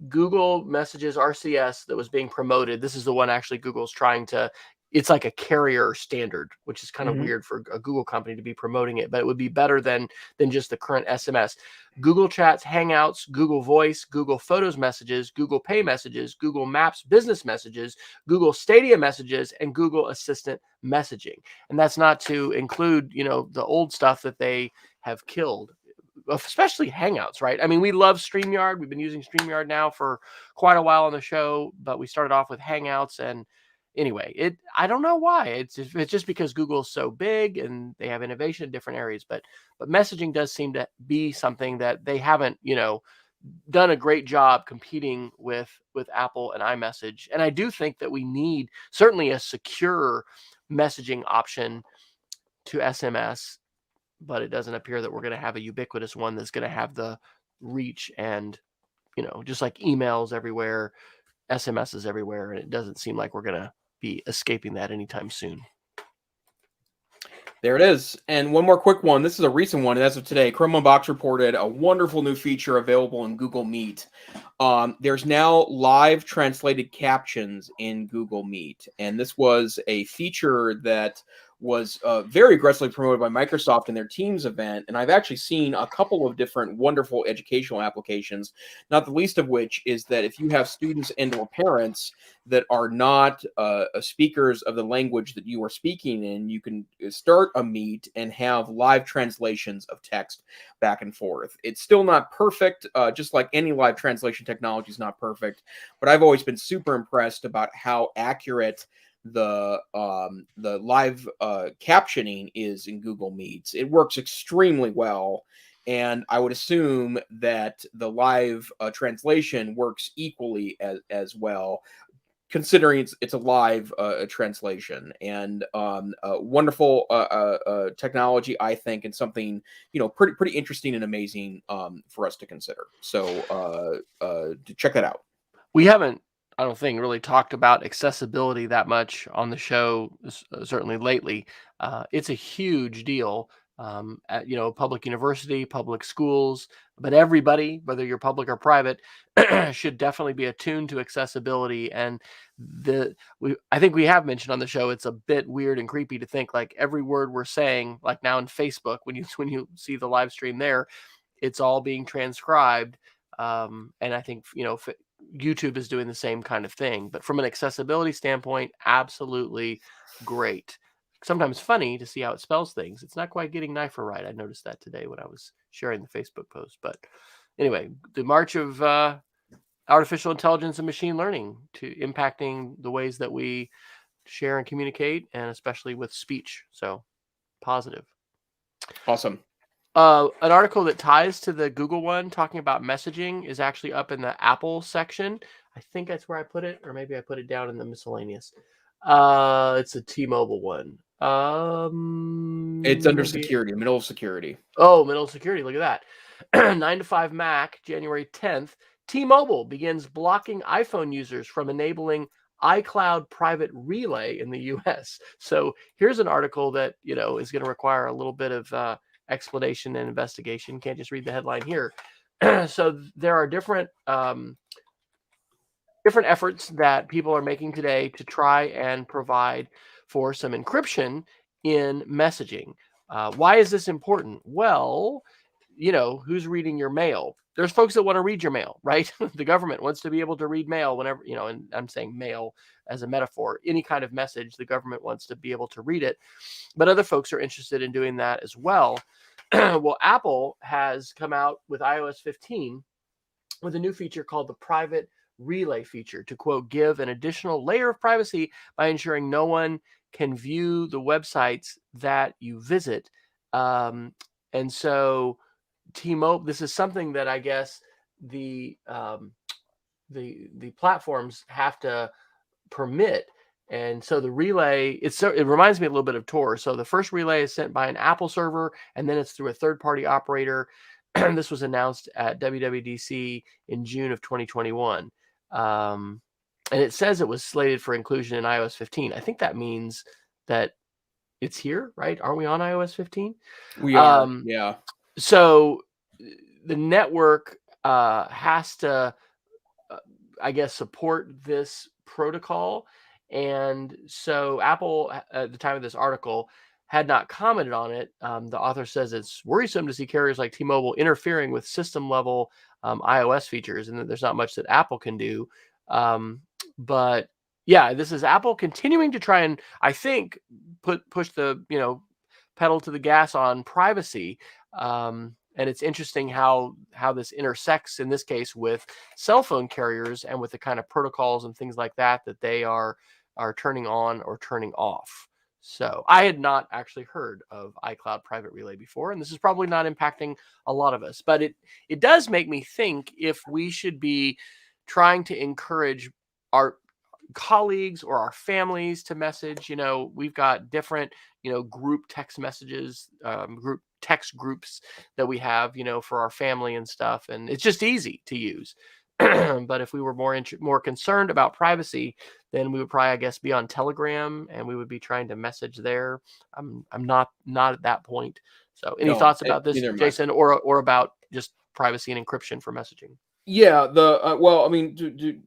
Google Messages RCS that was being promoted. This is the one actually Google's trying to. It's like a carrier standard, which is kind of weird for a Google company to be promoting it, but it would be better than just the current SMS. Google Chats, Hangouts, Google Voice, Google Photos Messages, Google Pay Messages, Google Maps Business Messages, Google Stadia Messages, and Google Assistant Messaging. And that's not to include, the old stuff that they have killed, especially Hangouts, right? I mean, we love StreamYard. We've been using StreamYard now for quite a while on the show, but we started off with Hangouts. And anyway, I don't know why. It's just because Google's so big and they have innovation in different areas. But messaging does seem to be something that they haven't, done a great job competing with Apple and iMessage. And I do think that we need certainly a secure messaging option to SMS, but it doesn't appear that we're going to have a ubiquitous one that's going to have the reach and, just like emails everywhere, SMSs everywhere. And it doesn't seem like we're going to be escaping that anytime soon. There it is. And one more quick one. This is a recent one. As of today, Chrome Unbox reported a wonderful new feature available in Google Meet. There's now live translated captions in Google Meet. And this was a feature that was very aggressively promoted by Microsoft in their Teams event. And I've actually seen a couple of different wonderful educational applications, not the least of which is that if you have students and or parents that are not speakers of the language that you are speaking in, you can start a Meet and have live translations of text back and forth. It's still not perfect, just like any live translation technology is not perfect, but I've always been super impressed about how accurate the live captioning is in Google Meets. It works extremely well, and I would assume that the live translation works equally as well, considering it's a live translation. And wonderful technology, I think, and something pretty interesting and amazing for us to consider. So check that out. We haven't, I don't think, really talked about accessibility that much on the show, certainly lately. It's a huge deal at public university, public schools, but everybody, whether you're public or private, should definitely be attuned to accessibility. And I think we have mentioned on the show, it's a bit weird and creepy to think like every word we're saying, like now in Facebook, when you see the live stream there, it's all being transcribed. And I think YouTube is doing the same kind of thing. But from an accessibility standpoint, absolutely great. Sometimes funny to see how it spells things. It's not quite getting Neiffer right. I noticed that today when I was sharing the Facebook post. But anyway, the march of artificial intelligence and machine learning to impacting the ways that we share and communicate, and especially with speech. So positive. Awesome. An article that ties to the Google one talking about messaging is actually up in the Apple section. I think that's where I put it, or maybe I put it down in the miscellaneous. It's a T-Mobile one. It's under security, middle of security. Oh, middle of security. Look at that. 9 to 5 Mac, January 10th. T-Mobile begins blocking iPhone users from enabling iCloud private relay in the U.S. So here's an article that, is going to require a little bit of explanation and investigation. Can't just read the headline here. So there are different efforts that people are making today to try and provide for some encryption in messaging. Why is this important? Well, who's reading your mail? there's folks that want to read your mail, right? The government wants to be able to read mail whenever, and I'm saying mail as a metaphor, any kind of message, the government wants to be able to read it. But other folks are interested in doing that as well. Well, Apple has come out with iOS 15 with a new feature called the private relay feature to, quote, give an additional layer of privacy by ensuring no one can view the websites that you visit. And so T-Mobile, this is something that I guess the platforms have to permit. And so the relay, it reminds me a little bit of Tor. So the first relay is sent by an Apple server, and then it's through a third-party operator. This was announced at WWDC in June of 2021. And it says it was slated for inclusion in iOS 15. I think that means that it's here, right? Aren't we on iOS 15? We are, yeah. So the network has to, I guess, support this protocol. And so Apple, at the time of this article, had not commented on it. The author says it's worrisome to see carriers like T-Mobile interfering with system-level iOS features, and that there's not much that Apple can do. But yeah, this is Apple continuing to try and, I think, push the pedal to the gas on privacy. And it's interesting how this intersects in this case with cell phone carriers and with the kind of protocols and things like that they are turning on or turning off. So I had not actually heard of iCloud Private Relay before, and this is probably not impacting a lot of us, but it does make me think if we should be trying to encourage our colleagues or our families to message. We've got different group text messages, group text groups that we have for our family and stuff, and it's just easy to use. But if we were more concerned about privacy, then we would probably, I guess, be on Telegram, and we would be trying to message there. I'm not at that point. So any thoughts about this, Jason, or about just privacy and encryption for messaging? Yeah, well, I mean,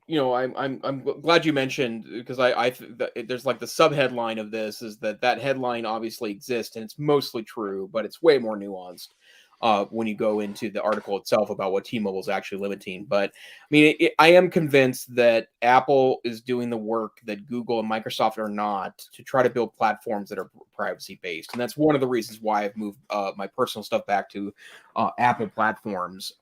I'm glad you mentioned, because there's like the sub headline of this is that headline obviously exists and it's mostly true, but it's way more nuanced when you go into the article itself about what T-Mobile is actually limiting. But I mean, I am convinced that Apple is doing the work that Google and Microsoft are not, to try to build platforms that are privacy based, and that's one of the reasons why I've moved my personal stuff back to Apple platforms.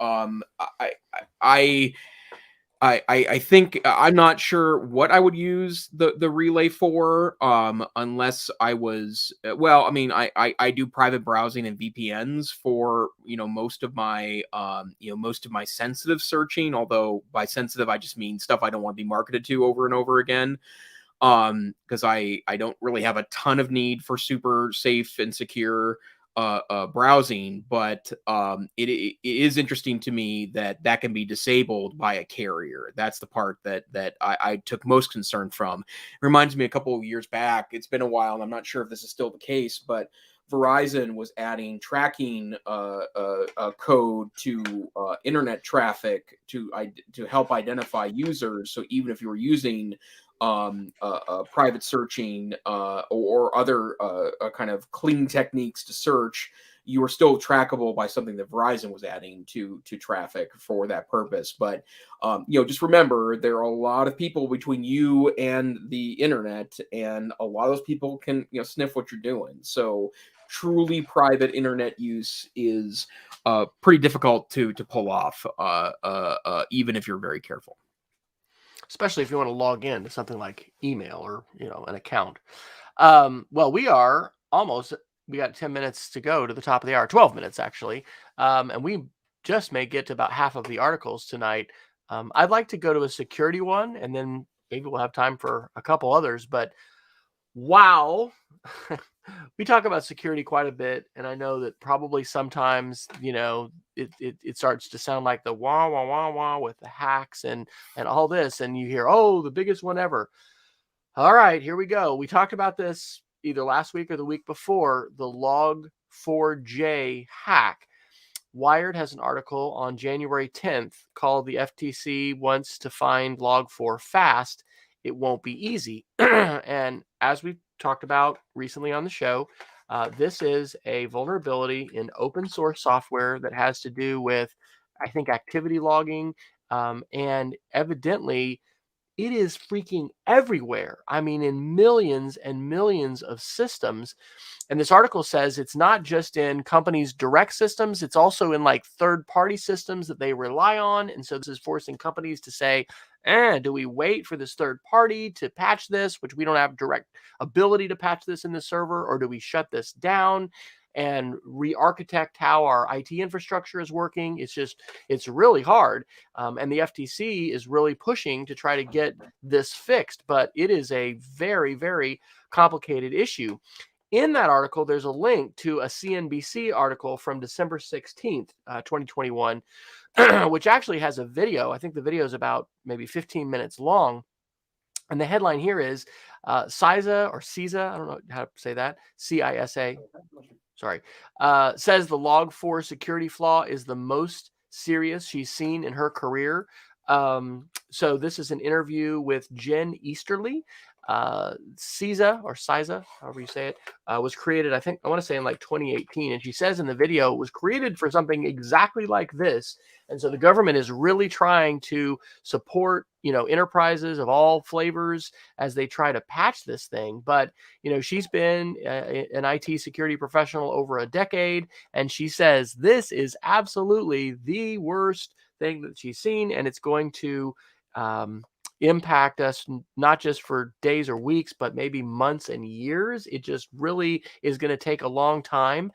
I think I'm not sure what I would use the relay for, unless I was, well, I mean, I do private browsing and VPNs for, most of my, most of my sensitive searching, although by sensitive, I just mean stuff I don't want to be marketed to over and over again. Because I don't really have a ton of need for super safe and secure browsing, but it is interesting to me that can be disabled by a carrier. That's the part that I took most concern from. It reminds me a couple of years back. It's been a while, and I'm not sure if this is still the case, but Verizon was adding tracking code to internet traffic to help identify users. So even if you were using private searching or other kind of clean techniques to search, you were still trackable by something that Verizon was adding to traffic for that purpose. But just remember, there are a lot of people between you and the internet, and a lot of those people can sniff what you're doing. So truly private internet use is pretty difficult to pull off, even if you're very careful. Especially if you want to log in to something like email or an account. Well, we got 10 minutes to go to the top of the hour, 12 minutes actually, and we just may get to about half of the articles tonight. I'd like to go to a security one, and then maybe we'll have time for a couple others. But wow. We talk about security quite a bit, and I know that probably sometimes, it starts to sound like the wah, wah, wah, wah with the hacks and all this, and you hear, oh, the biggest one ever. All right, here we go. We talked about this either last week or the week before, the Log4j hack. Wired has an article on January 10th called "The FTC Wants to Find Log4 Fast. It Won't Be Easy." And as we talked about recently on the show, this is a vulnerability in open source software that has to do with I think activity logging, and evidently it is freaking everywhere. I mean, in millions and millions of systems. And this article says it's not just in companies' direct systems, it's also in like third party systems that they rely on. And so this is forcing companies to say, do we wait for this third party to patch this, which we don't have direct ability to patch this in the server, or do we shut this down and re-architect how our IT infrastructure is working? It's really hard. And the FTC is really pushing to try to get this fixed, but it is a very, very complicated issue. In that article, there's a link to a CNBC article from December 16th, 2021, which actually has a video. I think the video is about maybe 15 minutes long. And the headline here is CISA or CISA, I don't know how to say that, CISA, sorry, says the Log4 security flaw is the most serious she's seen in her career. So this is an interview with Jen Easterly. CISA or CISA, however you say it, was created, I want to say in like 2018. And she says in the video it was created for something exactly like this. And so the government is really trying to support, enterprises of all flavors as they try to patch this thing. But, she's been an IT security professional over a decade. And she says this is absolutely the worst thing that she's seen. And it's going to, impact us not just for days or weeks, but maybe months and years. It just really is going to take a long time.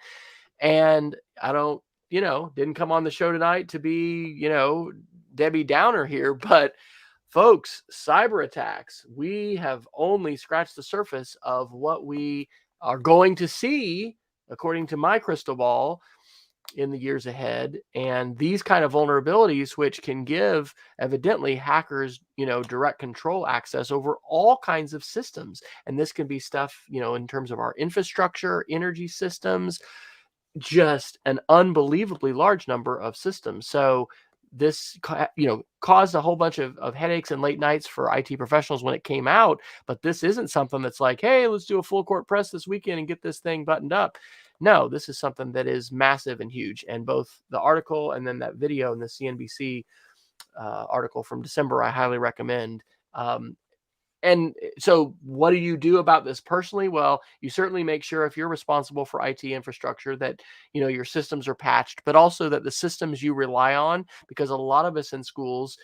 And I don't, didn't come on the show tonight to be, Debbie Downer here, but folks, cyber attacks, we have only scratched the surface of what we are going to see, according to my crystal ball, in the years ahead. And these kind of vulnerabilities, which can give evidently hackers, direct control access over all kinds of systems. And this can be stuff, in terms of our infrastructure, energy systems, just an unbelievably large number of systems. So this, caused a whole bunch of headaches and late nights for IT professionals when it came out. But this isn't something that's like, hey, let's do a full court press this weekend and get this thing buttoned up. No, this is something that is massive and huge. And both the article and then that video in the CNBC article from December, I highly recommend. And so what do you do about this personally? Well, you certainly make sure, if you're responsible for IT infrastructure, that, your systems are patched, but also that the systems you rely on, because a lot of us in schools,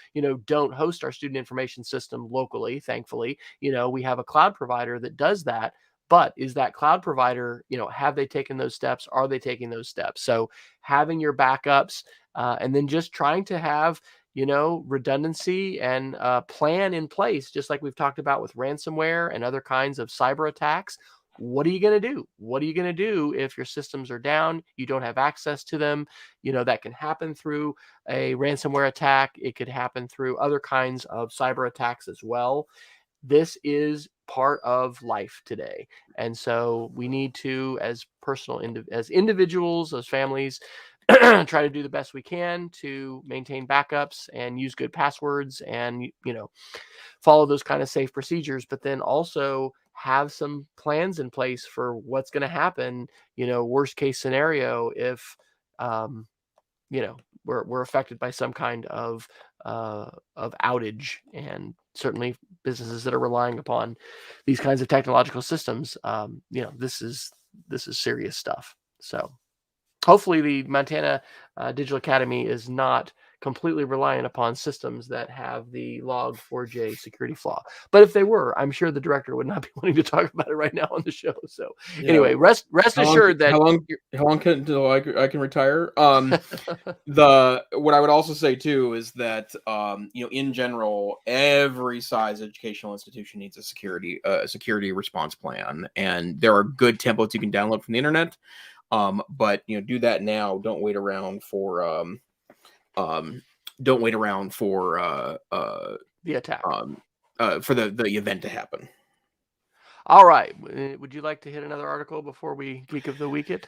don't host our student information system locally. Thankfully, we have a cloud provider that does that. But is that cloud provider, have they taken those steps? Are they taking those steps? So having your backups, and then just trying to have, redundancy and plan in place, just like we've talked about with ransomware and other kinds of cyber attacks. What are you going to do? What are you going to do if your systems are down? You don't have access to them. That can happen through a ransomware attack. It could happen through other kinds of cyber attacks as well. This is part of life today. And so we need to, as individuals, as families, try to do the best we can to maintain backups and use good passwords and, follow those kind of safe procedures, but then also have some plans in place for what's going to happen, worst case scenario, if, we're affected by some kind of outage. And certainly businesses that are relying upon these kinds of technological systems, this is serious stuff. So hopefully the Montana Digital Academy is not completely reliant upon systems that have the Log4j security flaw. But if they were, I'm sure the director would not be wanting to talk about it right now on the show. So anyway, rest assured that how long until I can retire? What I would also say too is that in general, every size educational institution needs a security response plan, and there are good templates you can download from the internet. But do that now. Don't wait around for the attack, for the event to happen. All right. Would you like to hit another article before we Geek of the Week it?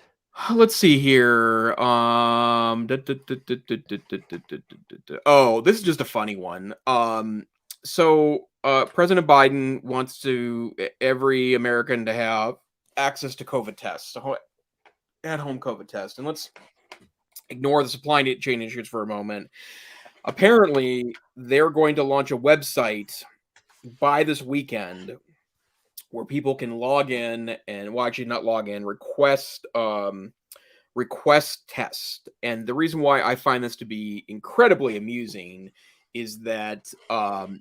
Let's see here. Oh, this is just a funny one. So President Biden wants every American to have access to COVID tests, at-home COVID tests. And let's ignore the supply chain issues for a moment. Apparently, they're going to launch a website by this weekend where people can log in and, well, actually not log in, request test. And the reason why I find this to be incredibly amusing is that I've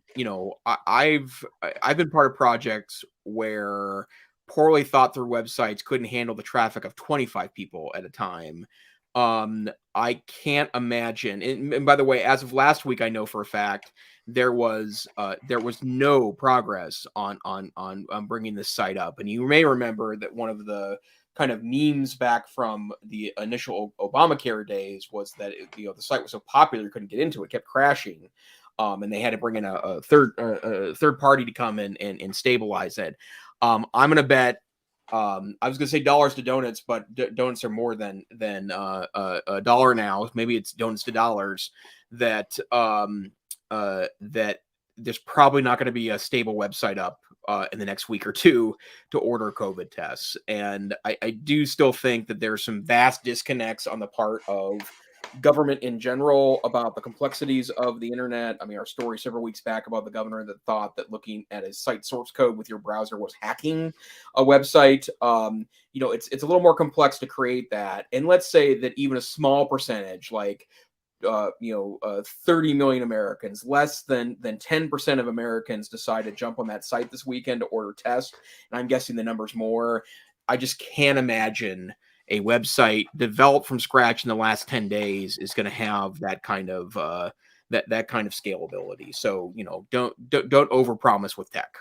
been part of projects where poorly thought through websites couldn't handle the traffic of 25 people at a time. I can't imagine. And by the way, as of last week, I know for a fact there was no progress on bringing this site up. And you may remember that one of the kind of memes back from the initial Obamacare days was that the site was so popular you couldn't get into it, kept crashing, and they had to bring in a third party to come in and stabilize it. I'm gonna bet. I was gonna say dollars to donuts, but donuts are more than a dollar now. Maybe it's donuts to dollars. That that there's probably not going to be a stable website up in the next week or two to order COVID tests. And I do still think that there's some vast disconnects on the part of government in general about the complexities of the internet. I mean, our story several weeks back about the governor that thought that looking at his site source code with your browser was hacking a website. It's a little more complex to create that. And let's say that even a small percentage, like 30 million Americans, less than 10% of Americans decide to jump on that site this weekend to order tests. And I'm guessing the number's more. I just can't imagine a website developed from scratch in the last 10 days is going to have that kind of that kind of scalability. So, don't overpromise with tech.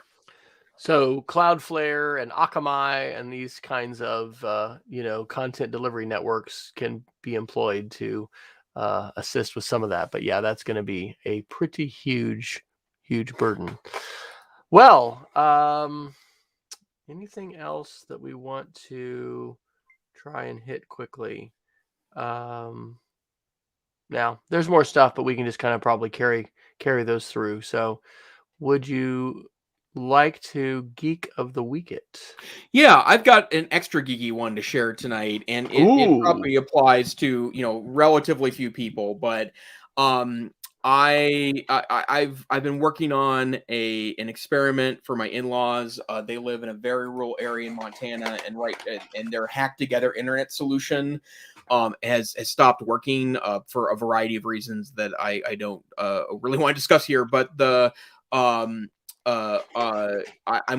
So Cloudflare and Akamai and these kinds of content delivery networks can be employed to assist with some of that. But yeah, that's going to be a pretty huge burden. Well, anything else that we want to try and hit quickly? Now there's more stuff, but we can just kind of probably carry those through. So would you like to geek of the week it? Yeah, I've got an extra geeky one to share tonight, and it Ooh. probably applies to relatively few people, but I've been working on an experiment for my in-laws. They live in a very rural area in Montana, and their hacked together internet solution has stopped working for a variety of reasons that I don't really want to discuss here. But I'm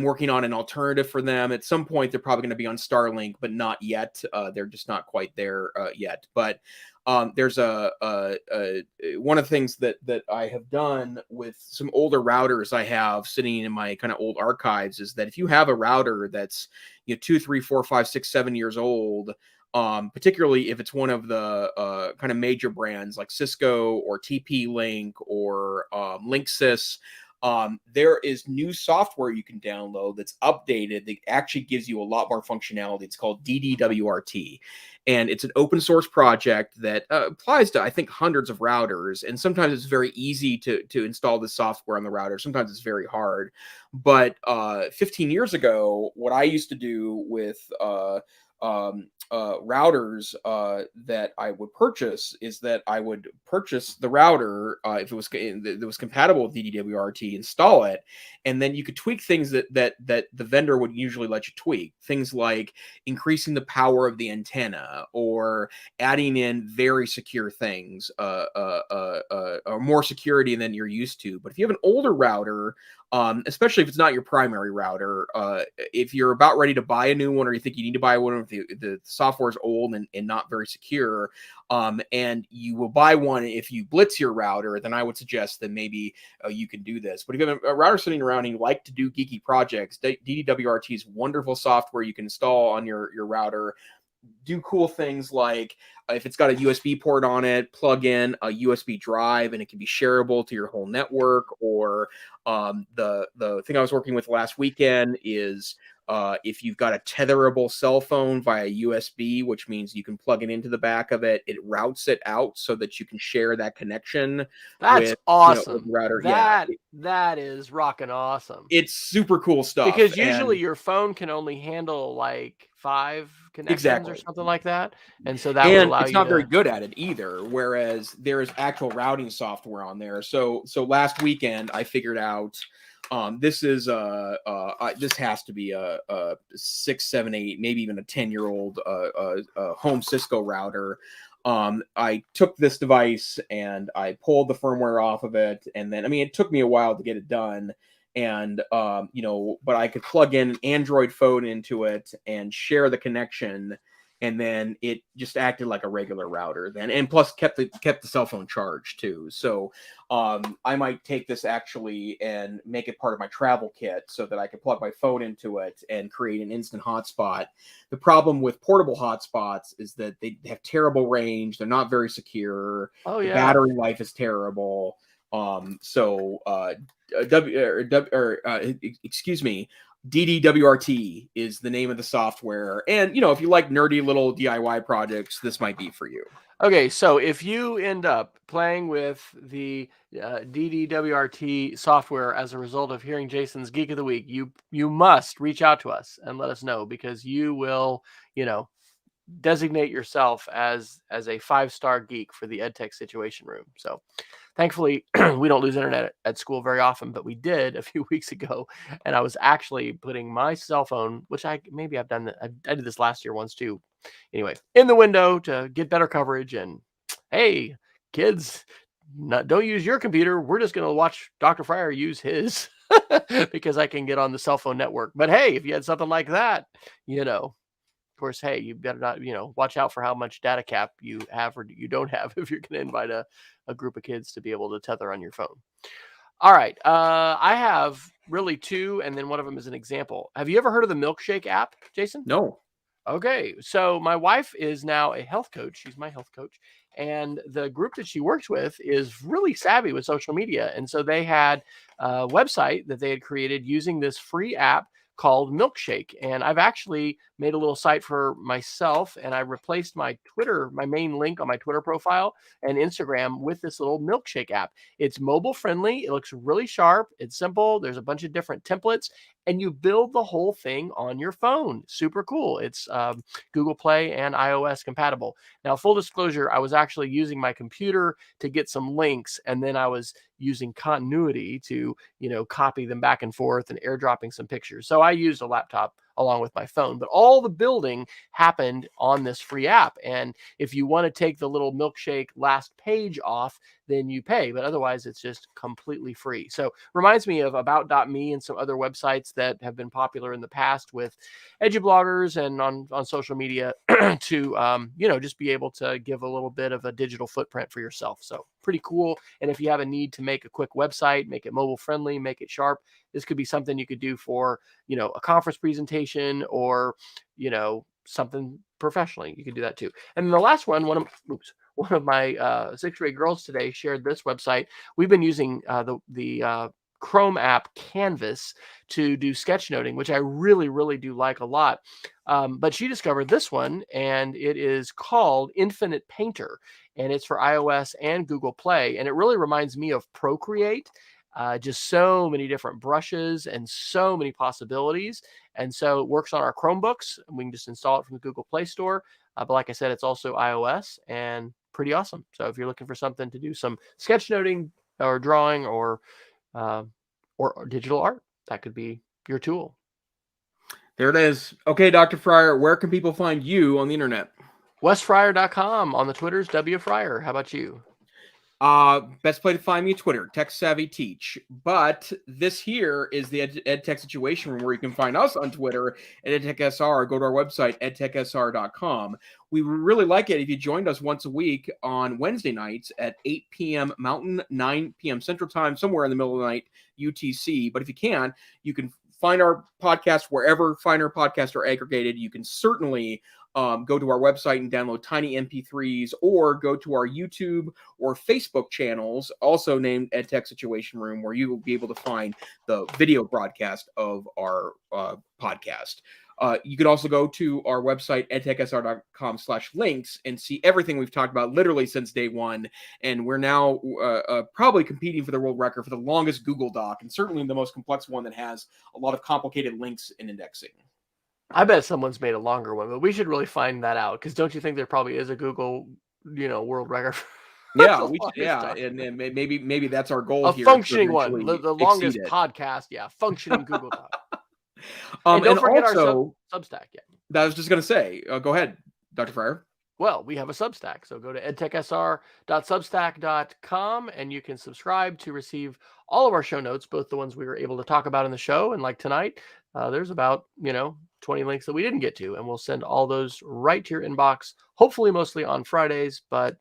working on an alternative for them. At some point, they're probably going to be on Starlink, but not yet. They're just not quite there yet. But there's one of the things that I have done with some older routers I have sitting in my kind of old archives is that if you have a router that's 2, 3, 4, 5, 6, 7 years old, particularly if it's one of the kind of major brands like Cisco or TP-Link or Linksys. There is new software you can download that's updated that actually gives you a lot more functionality. It's called DDWRT, and it's an open source project that applies to, I think, hundreds of routers. And sometimes it's very easy to install this software on the router. Sometimes it's very hard. But 15 years ago, what I used to do with routers that I would purchase is that I would purchase the router if it was compatible with DDWRT, install it, and then you could tweak things that the vendor would usually let you tweak. Things like increasing the power of the antenna or adding in very secure things, or more security than you're used to. But if you have an older router, especially if it's not your primary router, if you're about ready to buy a new one or you think you need to buy one, if the software is old and not very secure, and you will buy one if you blitz your router, then I would suggest that maybe you can do this. But if you have a router sitting around and you like to do geeky projects, DDWRT is wonderful software you can install on your router. Do cool things like if it's got a USB port on it, plug in a USB drive and it can be shareable to your whole network. Or the thing I was working with last weekend is If you've got a tetherable cell phone via USB, which means you can plug it into the back of it, it routes it out so that you can share that connection That's with, with the awesome. router. Yeah, That is rocking awesome. it's super cool stuff. Because And usually your phone can only handle like 5 connections or exactly. something like that, and so that would And allow it's you not very to. good at it either, whereas there's actual routing software on there. So last weekend I figured out this is this has to be a 6, 7, 8, maybe even a 10-year-old home Cisco router. I took this device and I pulled the firmware off of it, and then it took me a while to get it done. And but I could plug in an Android phone into it and share the connection, and then it just acted like a regular router then, and plus kept the cell phone charged too. So I might take this actually and make it part of my travel kit so that I can plug my phone into it and create an instant hotspot. The problem with portable hotspots is that they have terrible range, they're not very secure, Oh the yeah. battery life is terrible. Excuse me, DDWRT is the name of the software. And, if you like nerdy little DIY projects, this might be for you. Okay, so if you end up playing with the DDWRT software as a result of hearing Jason's Geek of the Week, you must reach out to us and let us know, because you will, designate yourself as a 5-star geek for the EdTech Situation Room. So thankfully, we don't lose internet at school very often, but we did a few weeks ago. And I was actually putting my cell phone, which I've done that. I did this last year once too. Anyway, in the window to get better coverage. And hey, kids, don't use your computer. We're just going to watch Dr. Fryer use his because I can get on the cell phone network. But hey, if you had something like that, of course, hey, you better not, watch out for how much data cap you have or you don't have if you're going to invite a group of kids to be able to tether on your phone. All right. I have really 2, and then one of them is an example. Have you ever heard of the Milkshake app, Jason? No. Okay. So my wife is now a health coach. She's my health coach. And the group that she works with is really savvy with social media. And so they had a website that they had created using this free app called Milkshake. And I've actually made a little site for myself, and I replaced my main link on my Twitter profile and Instagram with this little Milkshake app. It's mobile friendly. It looks really sharp. It's simple. There's a bunch of different templates, and you build the whole thing on your phone. Super cool. It's Google Play and iOS compatible. Now, full disclosure, I was actually using my computer to get some links, and then I was using Continuity to, copy them back and forth and airdropping some pictures. So I used a laptop along with my phone, but all the building happened on this free app. And if you want to take the little Milkshake last page off, then you pay, but otherwise it's just completely free. So reminds me of about.me and some other websites that have been popular in the past with edubloggers and on social media to, just be able to give a little bit of a digital footprint for yourself. So pretty cool. And if you have a need to make a quick website, make it mobile friendly, make it sharp, this could be something you could do for, a conference presentation or, something professionally. You could do that too. And then the last one, one of my 6th grade girls today shared this website. We've been using the Chrome app Canvas to do sketchnoting, which I really, really do like a lot. But she discovered this one, and it is called Infinite Painter, and it's for iOS and Google Play. And it really reminds me of Procreate. Just so many different brushes and so many possibilities. And so it works on our Chromebooks. We can just install it from the Google Play Store. But like I said, it's also iOS and pretty awesome. So if you're looking for something to do some sketchnoting or drawing or digital art, that could be your tool. There it is. Okay, Dr. Fryer, where can people find you on the internet? WesFryer.com. On the Twitters, W Fryer. How about you? Best way to find me, Twitter, Tech Savvy Teach. But this here is the EdTech Situation Room, where you can find us on Twitter at EdTechSR. Go to our website, edtechsr.com. We would really like it if you joined us once a week on Wednesday nights at 8 p.m. Mountain, 9 p.m. Central Time, somewhere in the middle of the night, UTC. But if you can find our podcast wherever finer podcasts are aggregated. You can certainly go to our website and download tiny MP3s, or go to our YouTube or Facebook channels, also named EdTech Situation Room, where you will be able to find the video broadcast of our podcast. You can also go to our website, edtechsr.com/links, and see everything we've talked about literally since day one. And we're now probably competing for the world record for the longest Google Doc, and certainly the most complex one that has a lot of complicated links and indexing. I bet someone's made a longer one, but we should really find that out, because don't you think there probably is a Google, world record? Yeah, and maybe that's our goal a here. Functioning one, the longest it. podcast. Yeah, functioning Google Doc. And don't forget also, our Substack. Yeah, that I was just going to say. Go ahead, Dr. Fryer. Well, we have a Substack, so go to edtechsr.substack.com, and you can subscribe to receive all of our show notes, both the ones we were able to talk about in the show, and like tonight, there's about 20 links that we didn't get to, and we'll send all those right to your inbox, hopefully mostly on Fridays, but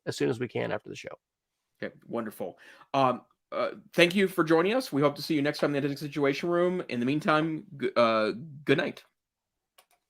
as soon as we can after the show. Okay, wonderful. Thank you for joining us. We hope to see you next time in the EdTech Situation Room. In the meantime, good night.